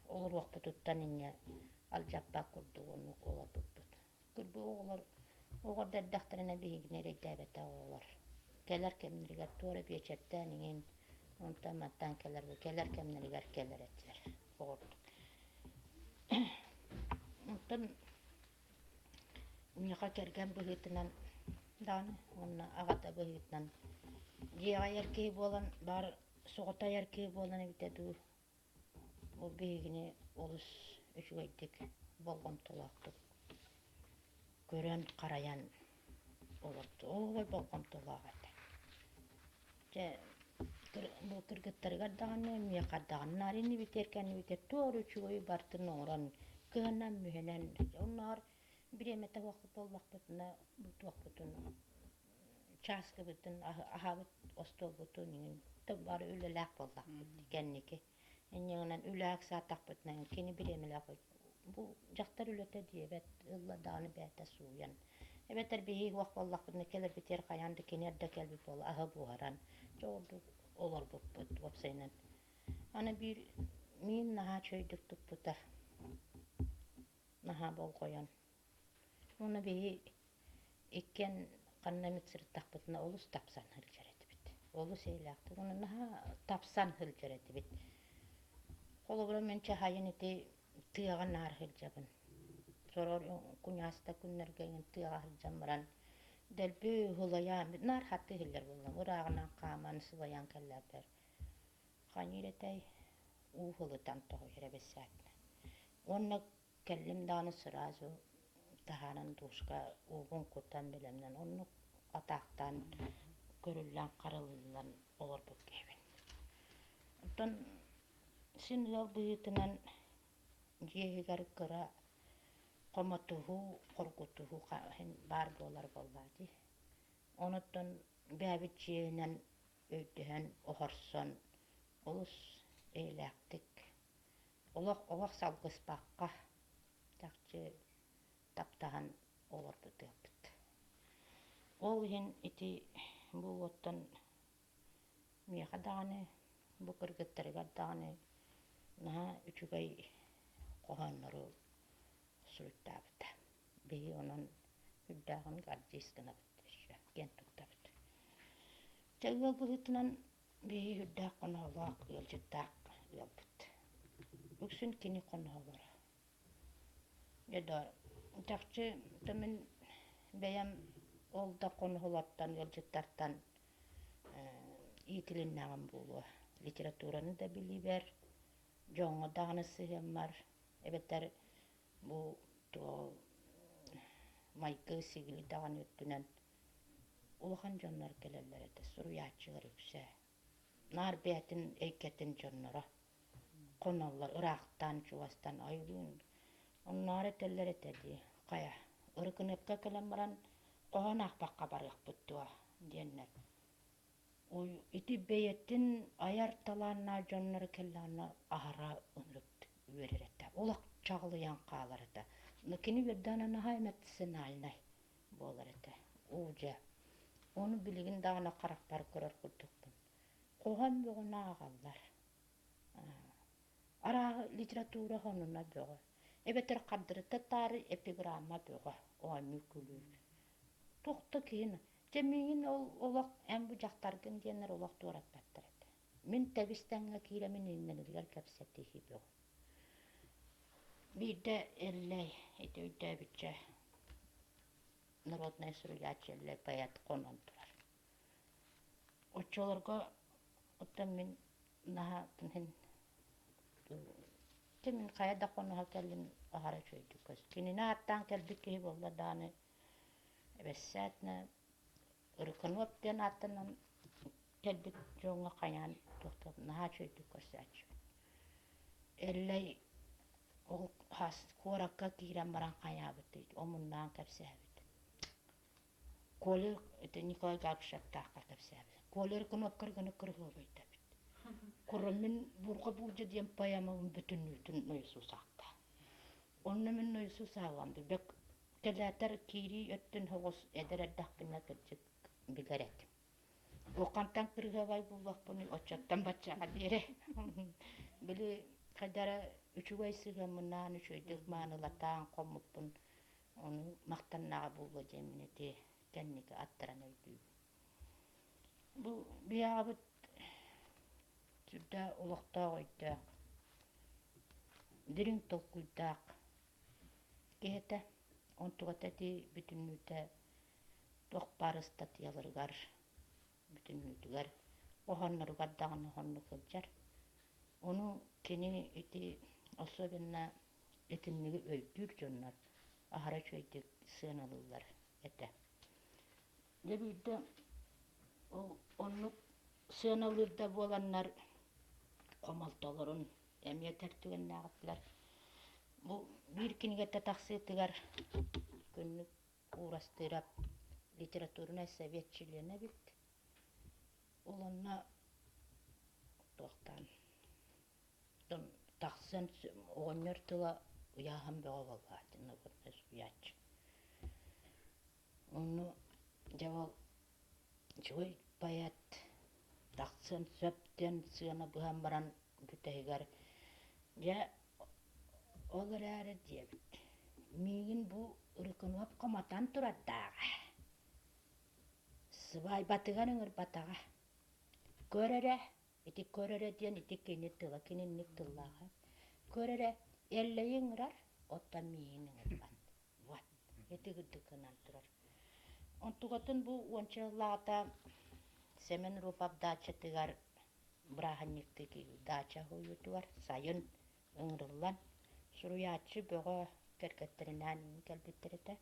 олор вакыттан инне алжаппа курдугуну олор буппут. Курбу олор огорда дахтарына бигинере дәбәтә олор. Келер кемнергә туры бечеттән ин онта маттан келер кемнергә келер этләр. Огорда. Онтан миха кергән быһытынан дан онна агата быһытынан Жега яркей болан бар соғыта яркей болан битеду. Бу бегине олус үчүгөйдик болгом толактык. Көрөн караян олорду. Ой болгом толагат. Же бу кыргыттарга даганы мия кадаган нарини битеркен битер тор үчүгөй бартын орон кыһанан мүһенен. Оннар биремете вакыт болбакпытына бутуакпытын часкы бытын ахабыт остол бутун табар үлелак боллак кенники. Эннен үләк сатакпытнан кени биремелак. Бу жактар үлөтө диебет ылла даны бәтә суян. Эбетер бии вак боллакпытны келер битер каянды кенерде келбит бол аһа буаран. Жолду олар буппут вапсайнан. Аны бир мин наха чөйдүк туппута. Наха бол коян. Уны бии иккен каннамит сырттакпытына олус тапсан хылжарети бит. Олус эйлакты. Уны наха тапсан хылжарети бит. Колобра мен чахайын ити тыаган нар хылжабын. Soror kunyasta kunnergen tыага хылжамран. Delbü hulaya nar hattı hiller bulun. Urağına qaman sıvayan kellerler. Qaniretay u hulutan tohu yerebesatna. Onna kellim danı sırazı tahanan duşka uğun kutan bilemden onu ataqtan görüllen qarıllan olur bu kevin. Ondan sin yol buyutunan jehigar kıra qomatuhu qorqutuhu hen bar bolar bolladi. Onutun bäbit jenen öydühen ohorson olus eylaktik. Olaq salgыс baqqa taqçı taptahan olur bu döpüt. Ol hen iti bu ottan miqadağını bu kırgıttırıga dağını naha üçügay qohanları sürüttəbit. Behi onun hüddağın qardiskına bitmişə, gentuktabit. Təgəl bulutnan behi hüddağ qonağlaq, yolcuddağ yolbit. Üksün kini qonağlara. Yada, taqçı təmin bəyəm olda qonağlattan, yolcuddartan itilinləğin bulu. Literaturanı da biliber, joňa dağını sığınmar. Ebetler bu Maykı sigili dağın öttünen ulahan jonlar kelelere de suruyatçılar yükse. Nar beytin eyketin jonlara. Konallar Irak'tan, Çuvas'tan ayılın. Onlar eteller etedi. Kaya. Irkın epke kelemmaran kohan akbakka barık büttua diyenler. Oy iti beyetin ayar talanna jonlar kellana ahara ınrıp verir ette. Olak çağlayan qağlar ette. Nakini verdana naha emetsin alnay bolar ete. Uca. Onu biligin dağına qarakbar görür kuldukpun. Kohan boğuna ağallar. Ara literatura honuna boğu. Ebeter qadırı tarı epigramma boğu. O mükülü. Toqta kihin. Cemigin olaq en bu jaqtargın diyenler olaq doğrat battır ete. Min tebistenga kiremin innenilger kapsetihi boğu. Bir de elle öde bütçe Narodnaya Suriyatçı'yla bayat konandılar. Oçolarga otamin naha tınhin temin kayada konaha kelin ahara çöydük. Kini nahattan keldik ki bolla dağını besatna ırkın öpten atından keldik joňa kayan tohtab naha çöydük kösaç. Elle o has korakka kiren baran kayabıt deydi. Omundan kapsabıt. Koler ete Nikolay Gakşat'ta kapsabıt. Koler kınop kırgını kırgıbaydı. Kurmin burqa burca diyen payamağın bütün nöysu sakta. Onun nöysu sağlandı. Bek kelatar kiri öttün hoğuz edereddaq bina kırcık bilerek. O kantan kırgıbay bullak bunu oçattan batçağa diyere. Bili kadara üçügay sığamından üçüydük manılatan komupun onu maqtannağa bulga jemineti kenniki attıran öydü. Bu biabıt Südda olaqta oyda. Dirin tolkuydaq. Kehete ontuğata di bütünlüte toq barıstat yalırgar. бүтүннүтүгэр охонноругар даганы охонну кылдьар. Onu kini iti особенно etинниги өйдүр жоннор ахара чөйдүк сыаналылар эте. Дебийде ол оннук сыаналырда боланнар комалтолорун эмие тертүгеннаагытлар. Бу бир кинигетте таксыытыгар күннүк уурастырап литературный совет члена бит. Олонна тохтан тон таксын ооннор тыла уяхан бего болбаатын обоннос уяч. Onu жабал жой паят таксын сөптен сыана быхан баран күтәйгәр. Я олар әрі дебит. Мигин бу ырыкынып коматан тураттага. Сыбай батыган ыңыр батага. Көрөрө, ити көрөрө диен ити кини тыла, кининник тыллага. Көрөрө, эллей ыңырар, отта мигин ыңырбан. Вот, ити гыдыкынан турар. Онтугатын бу ончаллаата Семен Рупап дача тыгар браханниктыки дача хуютугар сайын ыңрыллан. Суруячы бögo керкеттеринен келбиттерете.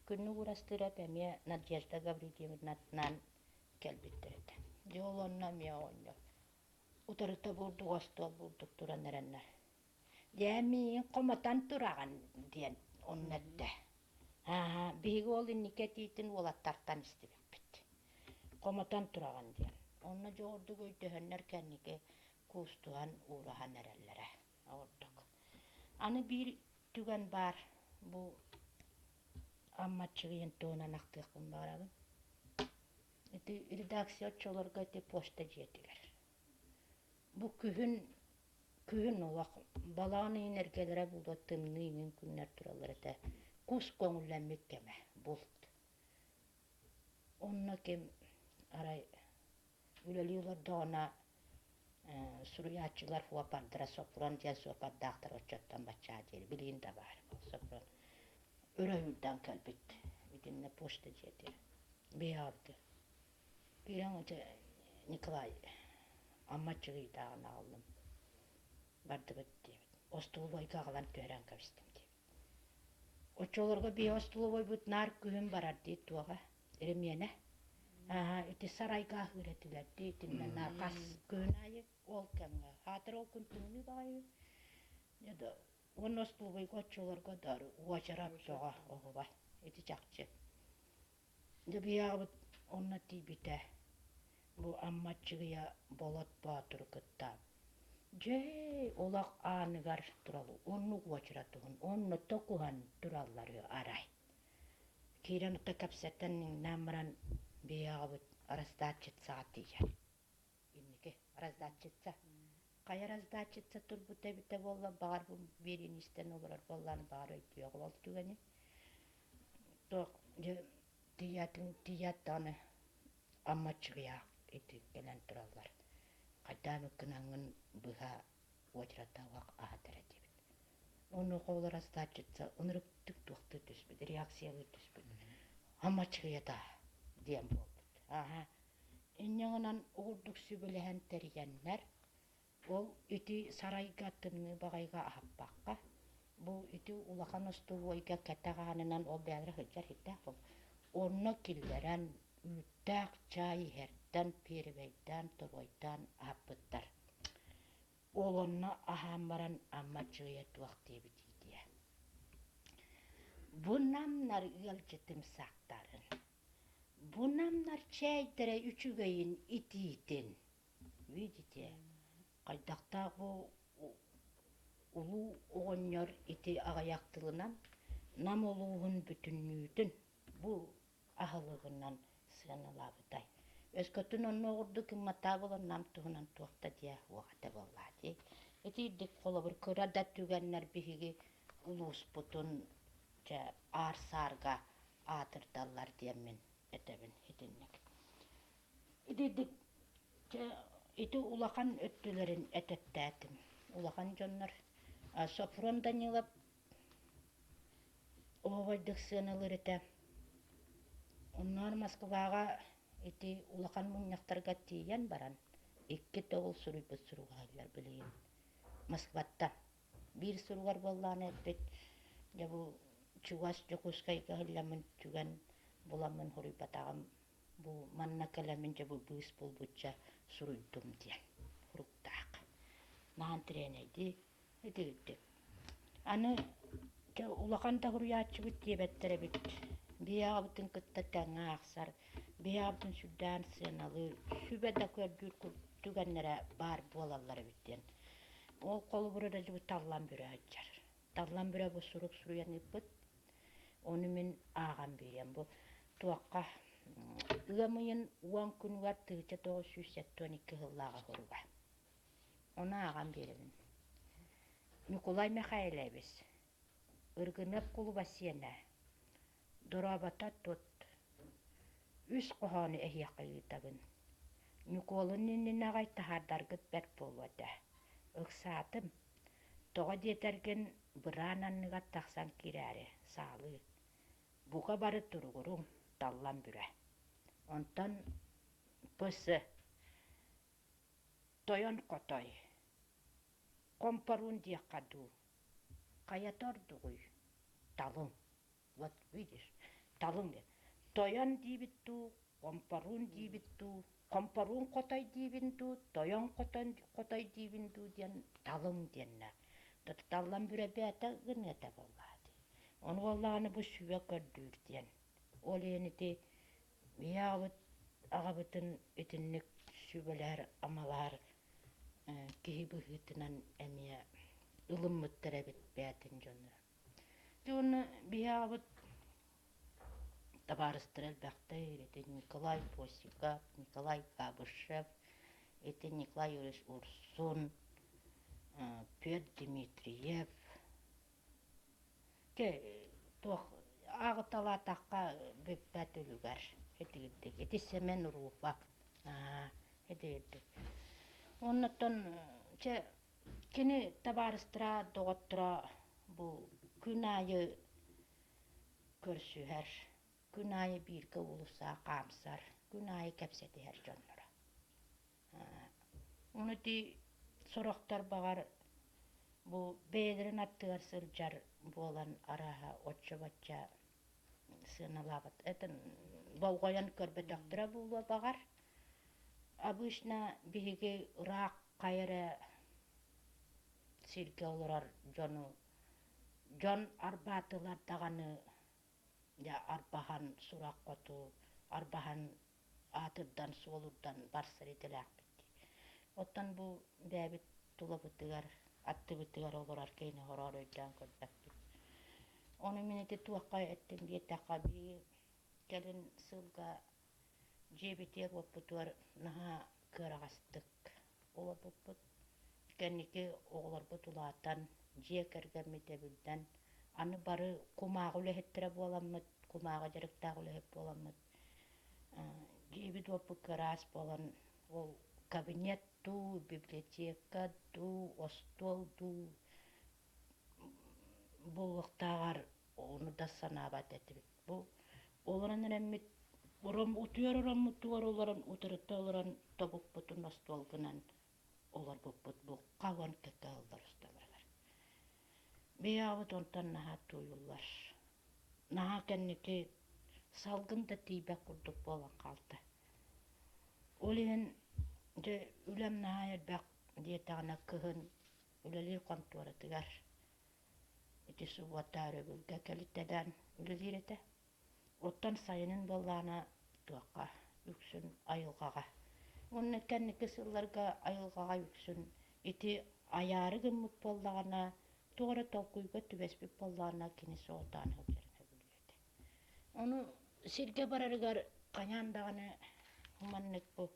Күннү урастырап эме Надежда Гавриловнанан келбиттерете. Жолонна меоньо. Утарыта бурдук остол бурдук туран эреннер. Деми коматан тураган диен оннетте. Биги ол инникетитин олаттартан истебеппит. Коматан тураган диен. Онна жорду көйтөһөннөр кеннике кустуан урахан эреллере. Ордук. Аны бир түгөн бар бу аммачыгын тоонан актыгын барабын. Эти редакция чолорго эти почта жетигер. Бу күһүн олак баланы энергиялere булды тымны күннөр туралар эте. Кус көңүлләнмек кеме булт. Онна кем арай үлелилер дона суруячылар хуапардыра сопрон дия сопардактар очоттан бача дел билин да бар. Сопрон өрөйүлдан келбит. Бидинне почта жети. Беалды. Бирен Николай аммачыгы дагына алдым. Барды бит. Остолбой кагалан төрөн кабыстым деп. Очолорго би остолбой бут нар күн барар дейт туага. Эремене. Эти сарайга үретилер дейтинне наркас күн айы ол кемге. Хатыр ол күн түнү бай. Яда он остолбой очолорго дар уачарап тога огоба. Эти чакчы. Дебия онна тибите. Бу аммачыгыя болот баатыр кытта. Жей олак аныгар туралу. Онну уачаратугун. Онну токухан тураллары арай. Кирен utta капсеттен намран биягы раздачица атыя. Иннеке раздачица. Кая раздачица турбута бите болла бар бу беринистен олар болланы бар өйтү ол түгени. Ток тиятаны аммачыгыя ити келен тураллар. Кайдан кынаңын быга уачаратавак атара дебит. Onu kollar razdачица ынырыктык туакты түспүт, реакциялы түспүт. Аммачыгыя да дием болбут. Иннеңнан уурдук сүбүлэһэн теригеннер. Ол ити сарайга тынны багайга ахаппакка. Бу ити улахан остуойга катаганынан ол бәгре хыджар хитта. Онно киллерен үттак чай херттен перебейден тобойдан ахаппыттар. Олонна ахамбаран аммачыгыя туакты битидия. Бу намнар ылчытым сактарын. Бу намнар чайдыра үчүгөйүн итиитин. Видите? Кайдакта бу улуу ооннор ити агаяктылынан нам олугун бүтүннүүтүн бу ахылыгынан сыаналабытай. Өскөтүн онно орду кыммата болон нам тугунан туакта дия уагата боллаати. Эти дик колобур кырада түгеннер биһиги улууспутун жа арсарга атырдаллар диемин этебин хитинник. Идик ити улахан өттүлөрүн этеттәтим. Улахан жоннор Сопрон Данилов овойдык сыаналыр эте. Оннар Москвага ити улахан муньяктарга тиен баран. Икки тоғыл суруйбут суруғайлар билейин. Москваттан. Бир суругар боллаан эппит. Жабу чугас жокускайга хылламын түген буламын хуруйбатагам. Бу манна каламын жабу быыс болбутча суруйдум диен. Хуруктаак. Наан тренейди. Эдигидди. Аны улахан да хуруяачыбыт диебеттеребит. Биябытын кытта таңа ақсар. Биябытын сүрдән сыналыр. Сүбәдә көрдүр түгәннәре бар болалары биттен. Ол қолы бұрыда жібі таллан бүрі айтжар. Таллан бүрі бұл сұруқ сұруян еппіт. Оны мен аған берем. Бұл туаққа ұғамайын уан күнігар тұғыча 912 ғыллаға ғыруға. Оны аған беремін. Николай Михайлович. Үргініп құлы басиена. Дұрабата тұт. Үс қоғаны әйяқы табын. Николайнын ағай тахардарғыт бәк болуады. Ықсатым. Тоға детерген бұран анныға тақсан керәрі, салы. Бұға бары тұрғырың, таллан бүрі. Онтан пысы. Тойон қотой. Компарун дияқаду. Қаятор дұғый. Талың. Вот, видишь, талың де. Тойон дейбітту, компарун дейбітту. Компарун қотай дейбінду, тойон қотай дейбінду ден талың денна. Таллан бүрі бәті ғынеті болады. Оны олағаны бұл сүбе көрдір ден. Ол ені де бияғыт ағабытын етіннік сүбелер, амалар кейі бұғытынан әмия ұлым мұттыр әбет бәтін жоны. Жоны бияғыт Табарыстырел бәқтер, это Николай Посиков, Николай Кабышев, это Николай Юрьевич Урсун, Петр Дмитриев. Ағы тала таққа бәт өлігер. Это Семен Руфа. Оннаттан кені табарыстыра, доғыттыра бұл күн айы көрсүһәр. Күн айы бирге улуса қамсар. Күн айы кәпсеті әр жонлары. Оны ди сұрақтар бағар бұл бейдірін аттығар сылжар болан араға отшы-батча сыналабыт. Әтін болғаян көрбетақтыра болуа бағар. Обычно биге рақ қайыры сирке оларар жону. Жон арбатылар дағаны арбахан сұрақ қоту, арбахан атырдан, солырдан барсыр етілі ақпетті. Оттан бұл бәбіт тұла бұттығар, атты бұттығар олар кейіне ғырар өйден көрбәкті. Оны менеті туаққа әттім бетаққа бейі кәлін сылға жебетек өппітуар наға көрағастық. Ола бұппыт. Кәнеке оғылар бұтылатан, же кәргәметі білден, аны бары кумағы үләхеттірі боламыд, кумағы жарықтағы үләхет боламыд. Жебет өппі көрас болан, ол кабинет ду, библиотека ду, остол ду, болуқтағар оны да санабат әтібет. Бұл оларын әрәмет, ұтуяр орам ұтуар оларын ұтырытта оларын табық бұтын остол гынан олар бұппыт бұл қауан кәкә олар ұстамырғар. Бейауыт онтан наға туйулар. Наға кәннеке салғында тейбәк құрдық болан қалды. Ол ең үлем наға ербәк диетағына күхін үлелер қонтуаратығар. Эти субботары бүлге кәліттәден үлелер еті. Оттан сайының болғана туаққа үксін айылғаға. Оны кәннеке сылларға айылғаға үксін. Эти аяры гыммыт болғана туғара толқуйға түбеспек болғана кені соғытан ғылжарына бүлгеті. Оны сирге барарығар қаяндағаны humаннық бұл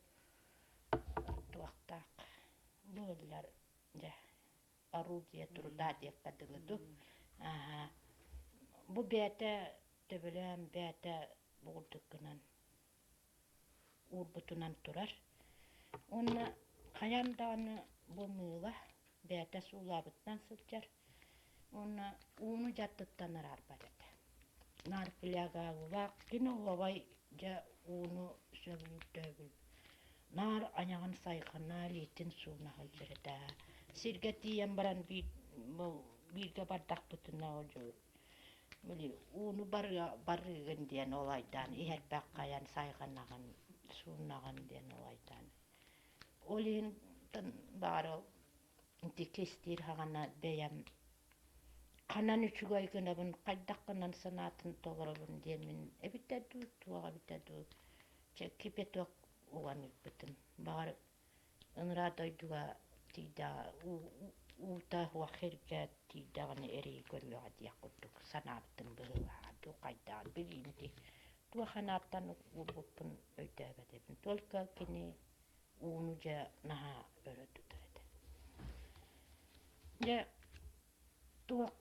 туақтақ. Бұлылар орудия труда деп қадығыды. Бұл бәті төбілем бәті бұғылдықынан урбутунан турар. Оны қаяндағаны бұл мыла бәті сулабыттан сылчар. Оны уны жаттыттан арар барады. Нарпыляға ұлақ, күні олай жа уны söbülüktөбүл. Nar añağın sayxana litin suuna hılcırıda. Sirge tiyen baran birge bardak bütünne olcu. Böyle unu barıgın diyen olaydan, iherpek kayan sayxanağın, suunağın diyen olaydan. Olin baro dikestir hagana beyem kanan üçüge aygınabın, kaydakkanan sanatın toğrabın diyemin. Ebitadu, tuğa ebitadu. Kipet wak ugan yükbütüm. Bağır ınra doyduğa tida, uta huakirga tida gani eri görüyor diye kudduk. Sanatın bıhıva, du kaydağın bilindi. Tuğa kanattan urbupun öydöbedebin. Tolka kini unuca naha öğretüdür. Ya tuak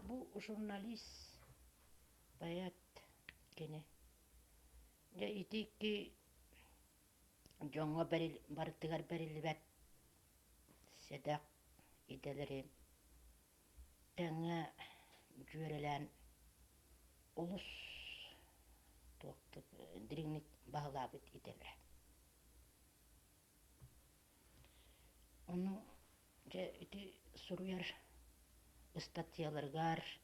bu jurnalist bayat kene ya itiki jonga bartigar berilibet sedak ideleri tanga jürelen ulus tuakta diringnik bağlabit ideleri. Onu ja iti suruyar statyalargar,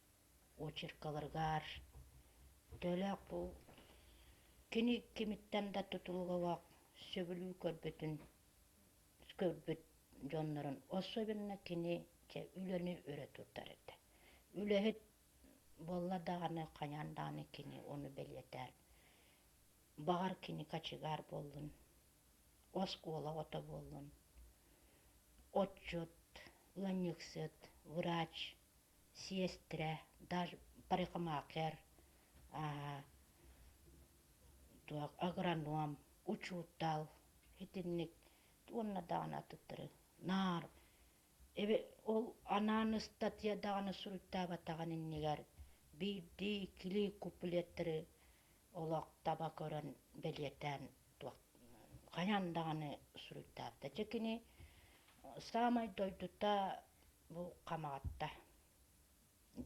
очеркаларgar dölek bu kini kimitten da tutulga wak söbülü körbüt jonların osobinna kini je üleni öğreturtar edi. Ülehet bolla dağını kanyan kini onu belyeter. Bağır kini kaçıgar bollun. Oskola ota bollun. Отчет, ланюксет, врач, сестра, даже парикмахер, агроном, учутал, хитинник, туонна дана туттары, нар. Эбе ол ананы статья даны суруттаба тағаныннигер, бирди, кили куплеттері, олақ таба көрін белетен, қаян даны суруттабы. Чекini Saamay doyduta bu kamaatta.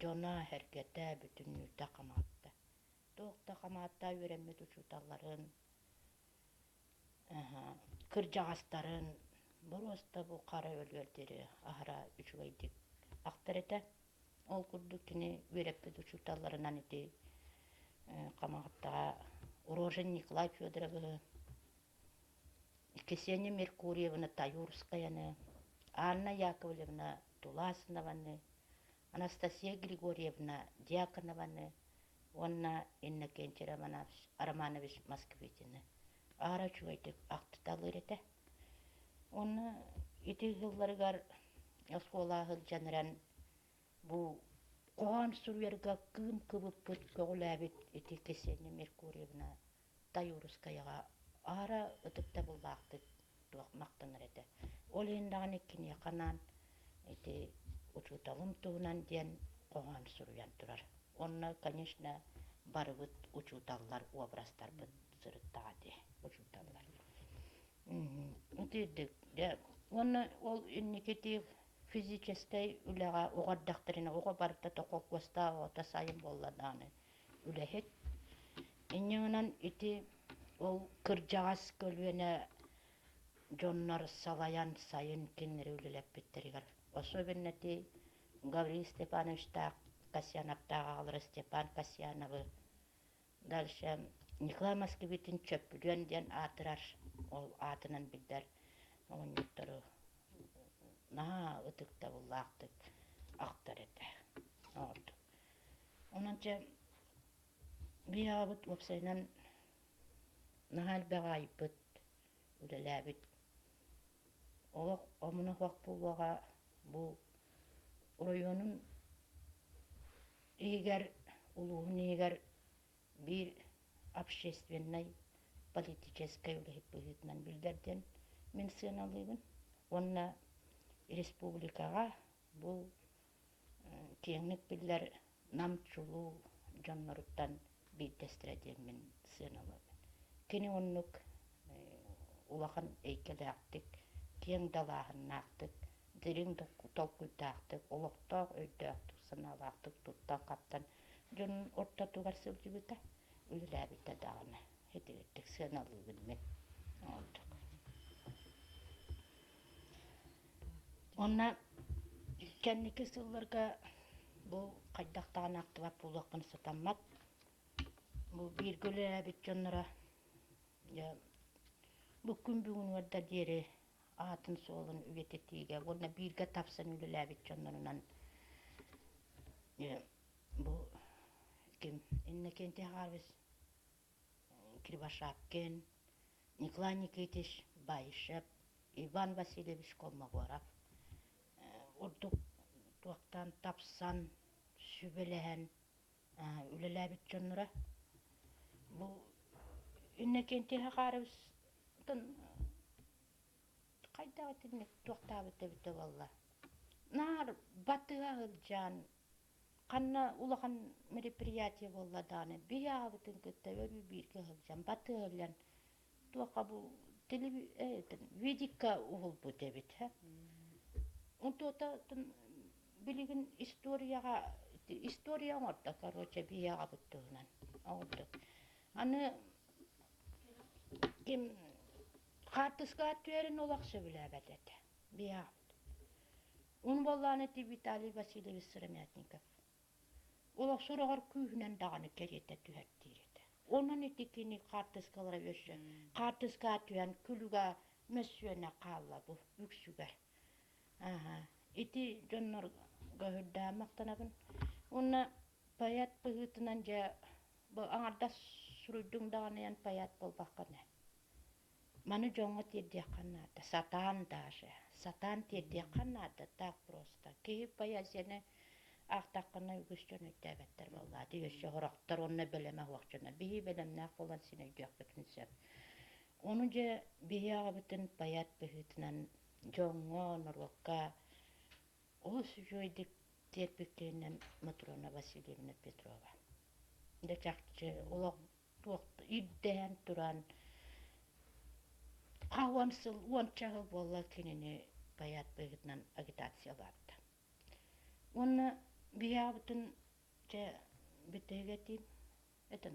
Jona herkete bütünlükte kamaatta. Toqta kamaatta öğrenme uçutalların, kırcağasların, burosta bu kara ölgölderi ahara üçügeydik. Aktarete, ol kurdukini öğrenme uçutallarından iti kamaatta Урожен Николай Федоровы, Ксения Меркурьевна Таюрскаяны, Анна Яковлевна Туласнованы, Анастасия Григорьевна Дьяконованы, Онна Иннокентий Романович Москвитины. Ара чуайтык актыталыр ете. Онна ити жылларыгар оскола хыл жаныран бу Коған сүрверга кым кыбып пыт көғыләбит ити Ксения Меркурьевна Таюрскаяға ара ытыпта буллақты мақтаныр ете. Ол ендағын еккен яқанан ити учуталым туғынан ден Коған сүрвен тұрар. Онна, конечно, барыбыт учуталлар, образдар быт сырыттаға де учуталлар. Онна ол инникети физической үләға оғардақтырына оға барда тоқоқ көста ота сайын болладаны үләхет. Иннеңінен ити ол кыржағас көлуіне жоннар салаян сайын кеннері үлілеп біттерігер. Особеннети Гаврий Степанович тақ Касьяновтағы алыры Степан Касьяновы. Дальше Николай Москвитин чөппілен ден атырар. Ол атынан білдер. Оғын юттары наға ұтықта бұллақтық ақтар еті. Онанча биябыт опсайнан нағал бағайбыт үлеләбіт. Олық омыны қуақ бұлуға бұл районun егер улуғын егер bir общественной политической үліхіп бұғытынан білдерден мен сыналығын. Онна республикаға бұл кеңік білдер намчулу жаннарыттан бейдестіреден мен сыналығын. Кені оннық улахан әйкелі ақтық, кен далағын ақтық, дирин толкуйта ақтық, олықтақ өйді ақтық, сыналы ақтық, тұттан қаптан. Жон орта туғар сылжы бұта, үлілі әбіті дағыны. Hetigettik sığınalığın men. Olduk. Onna kenniki sıllarga bu kaydaqtağın aktıvat bulaqpını satammat. Bu bir göle bit jonlara ya bu gün bugün wadda diyeri atın solun üvetetiğe onna birge tapsan ülele bit jonlarından ya bu kim inne kenti harvis Кривошапкин, Николай Никитич Байшеп, Иван Васильевич Колмогоров. Урдук туактан тапсан сүбелehen үлеләбит жоннора. Бу иннекенти хакарыбыз тон кайдагы тинник туактабыт дебите валла. Нар батыга гылжан Канна улахан мероприятие болла даны. Биябытын көттөбө бирге хылжан батыгылан туака бу видика угулбу дебит. Унтота билигин история орта, короче, биябытынан. Олду. Аны ким хартыска түерин олак сөбүлөбөт. Биябыт. Он болланы Виталий Васильевич Сыромятников. Ola surağar kүйhünен dağını kerete tühettirdi. Onun etikini kartıskalara öşü. Kartıska tüyen külüge mösyöne kalla bu yüksüge. Eti jonlar göhürdä maktanabın. Onna payat pıhıtınan ja bu ağarda suruydun dağını yan payat bol bakana. Manu jonga tirdiye kanada. Satan daşı. Satan tirdiye kanada tak prosta. Kehip payat yine Ахтаққына үгістен өттәбәттер болады. Өші ғырақтар онына бәлемә уақчына. Бейі бәлемнәқ болан сені өйдіяқ бүтін сөп. Оның же бейі аға бүтін баят бұхытынан жоңға, нұрваққа ол жойдік терпіктейінен Матрона Васильевна Петрова. Да чақчы олақ туақты үйдден тұран қауансыл, уанчағы болла кенені баят бұхытынан агитация барды. Оны биябытын же бүтегетим этен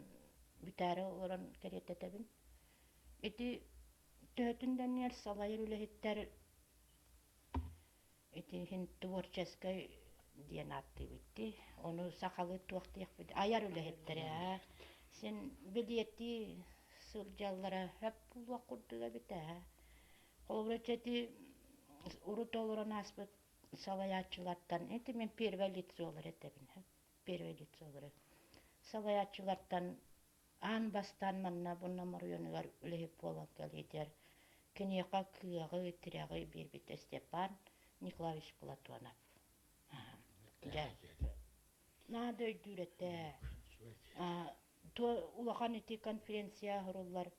бүтәре оран керететебин эти төтүндөн ер салайыр үлехиттер эти хин творческой диен атты битти ону сакалы туактыяк бит аяр үлехиттер сен билети сылжаллара хеп булак курдуга бите колбречети урут олорон аспыт Салаячылардан, это мен первое лицо олар етебін, первое лицо олар. Салаячылардан ан бастан манна бұнна марионығар үлейіп болан кәледер. Кенеқа күйағы, тіряғы бербеті Степан Николаевич Платонов. Нады өйдүретті. Улахан еті конференция ғырулар,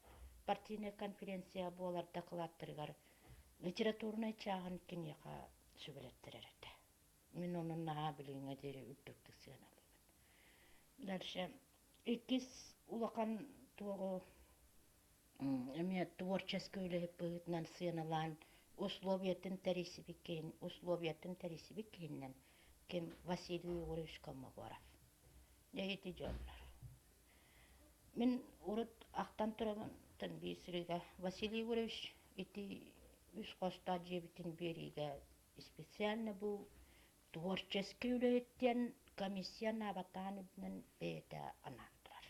партийный конференция болар дақылаттырғар. Литературный чағын кенеқа sübülettirerdi. Min onun naha bilgiğine deri üttüktük sığınalıyım. Дальше, ikis ulakan tuğu tворческий ülehip bığıtından sığınalan условиятын terisi bikkeyinden kim Vasiliy Егорович Колмогоров. Neydi diyorlar. Min urut aktan turamın bir sürüge Vasiliy Егорович iti üç kosta cebitin biriga специально был творческий үлеттен комиссия набатаныбынан бейді анақтырар.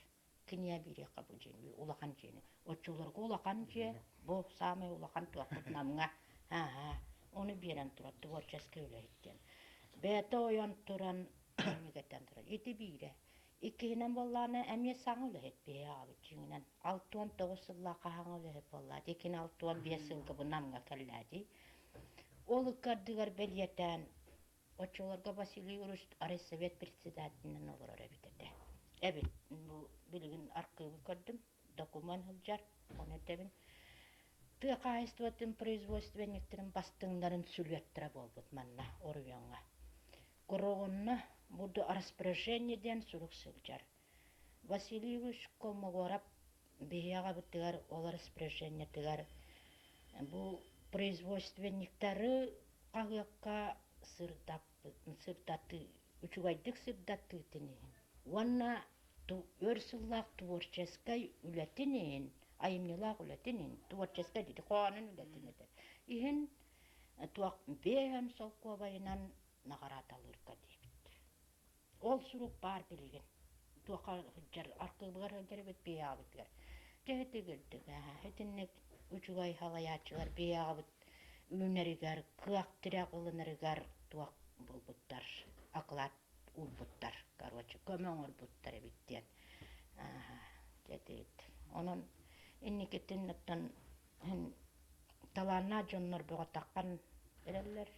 Кіне бере қабыл жені, улақан жені. Отчыларға улақан же, бұл самый улақан туақытнамға. Оны берен тұрар, творческий үлеттен. Бәті ойан тұран, өнігеттен тұрар. Еті бейді. Иккенен болланы әме саңы үлет бей абы жеңінен. 6-9 сылла қағаңы үлет болады. Екен 6-5 сылғы бұнамға кәлләді. Ол кардыгар белетен очолорга Василий Егорович Арайсовет председателинен олар өбітеді. Әбет, бұл білігін арқылы көрдім, документ ғылжар, оны әтебін. Тықайыстыватын производственниктерін бастыңдарын сүлеттіра болбыт манна, орыяңа. Құрығынна бұды распоряжениеден сүлік сылжар. Василий Егорович Колмогоров бейяға бұттығар, ол распоряжениетігар. Бұл производственниктары қағыққа сырдаты, үчігайдық сырдаты тіні. Онна Өрсуллах творческой үлетинин, айымнылах үлетинин, творческой диди, коанын үлетин ете. Ихин туақ бейен солковайынан нағараталырка дейбит. Ол сурук бар билген. Туаққа хыджар, арқыбығар хыджар бет бейағытығар. Жәхеті кірдігі, хетіннек үчігай халаячығар бейағыт үйнерігер, кыақтырақ ылынырығар туақ бұлбұттар, ақылат ұлбұттар, короче, көмің ұлбұттар ебіттен. Жәдейді. Onun инникеттен оттан таланна жоннор бұға таққан берелер.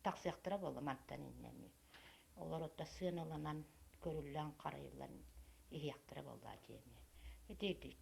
Тақсияқтыра болды манттан иннеми. Олар отта сыналанан, көріллән, қарайылан, ихияқтыра болды әдемі. Едейді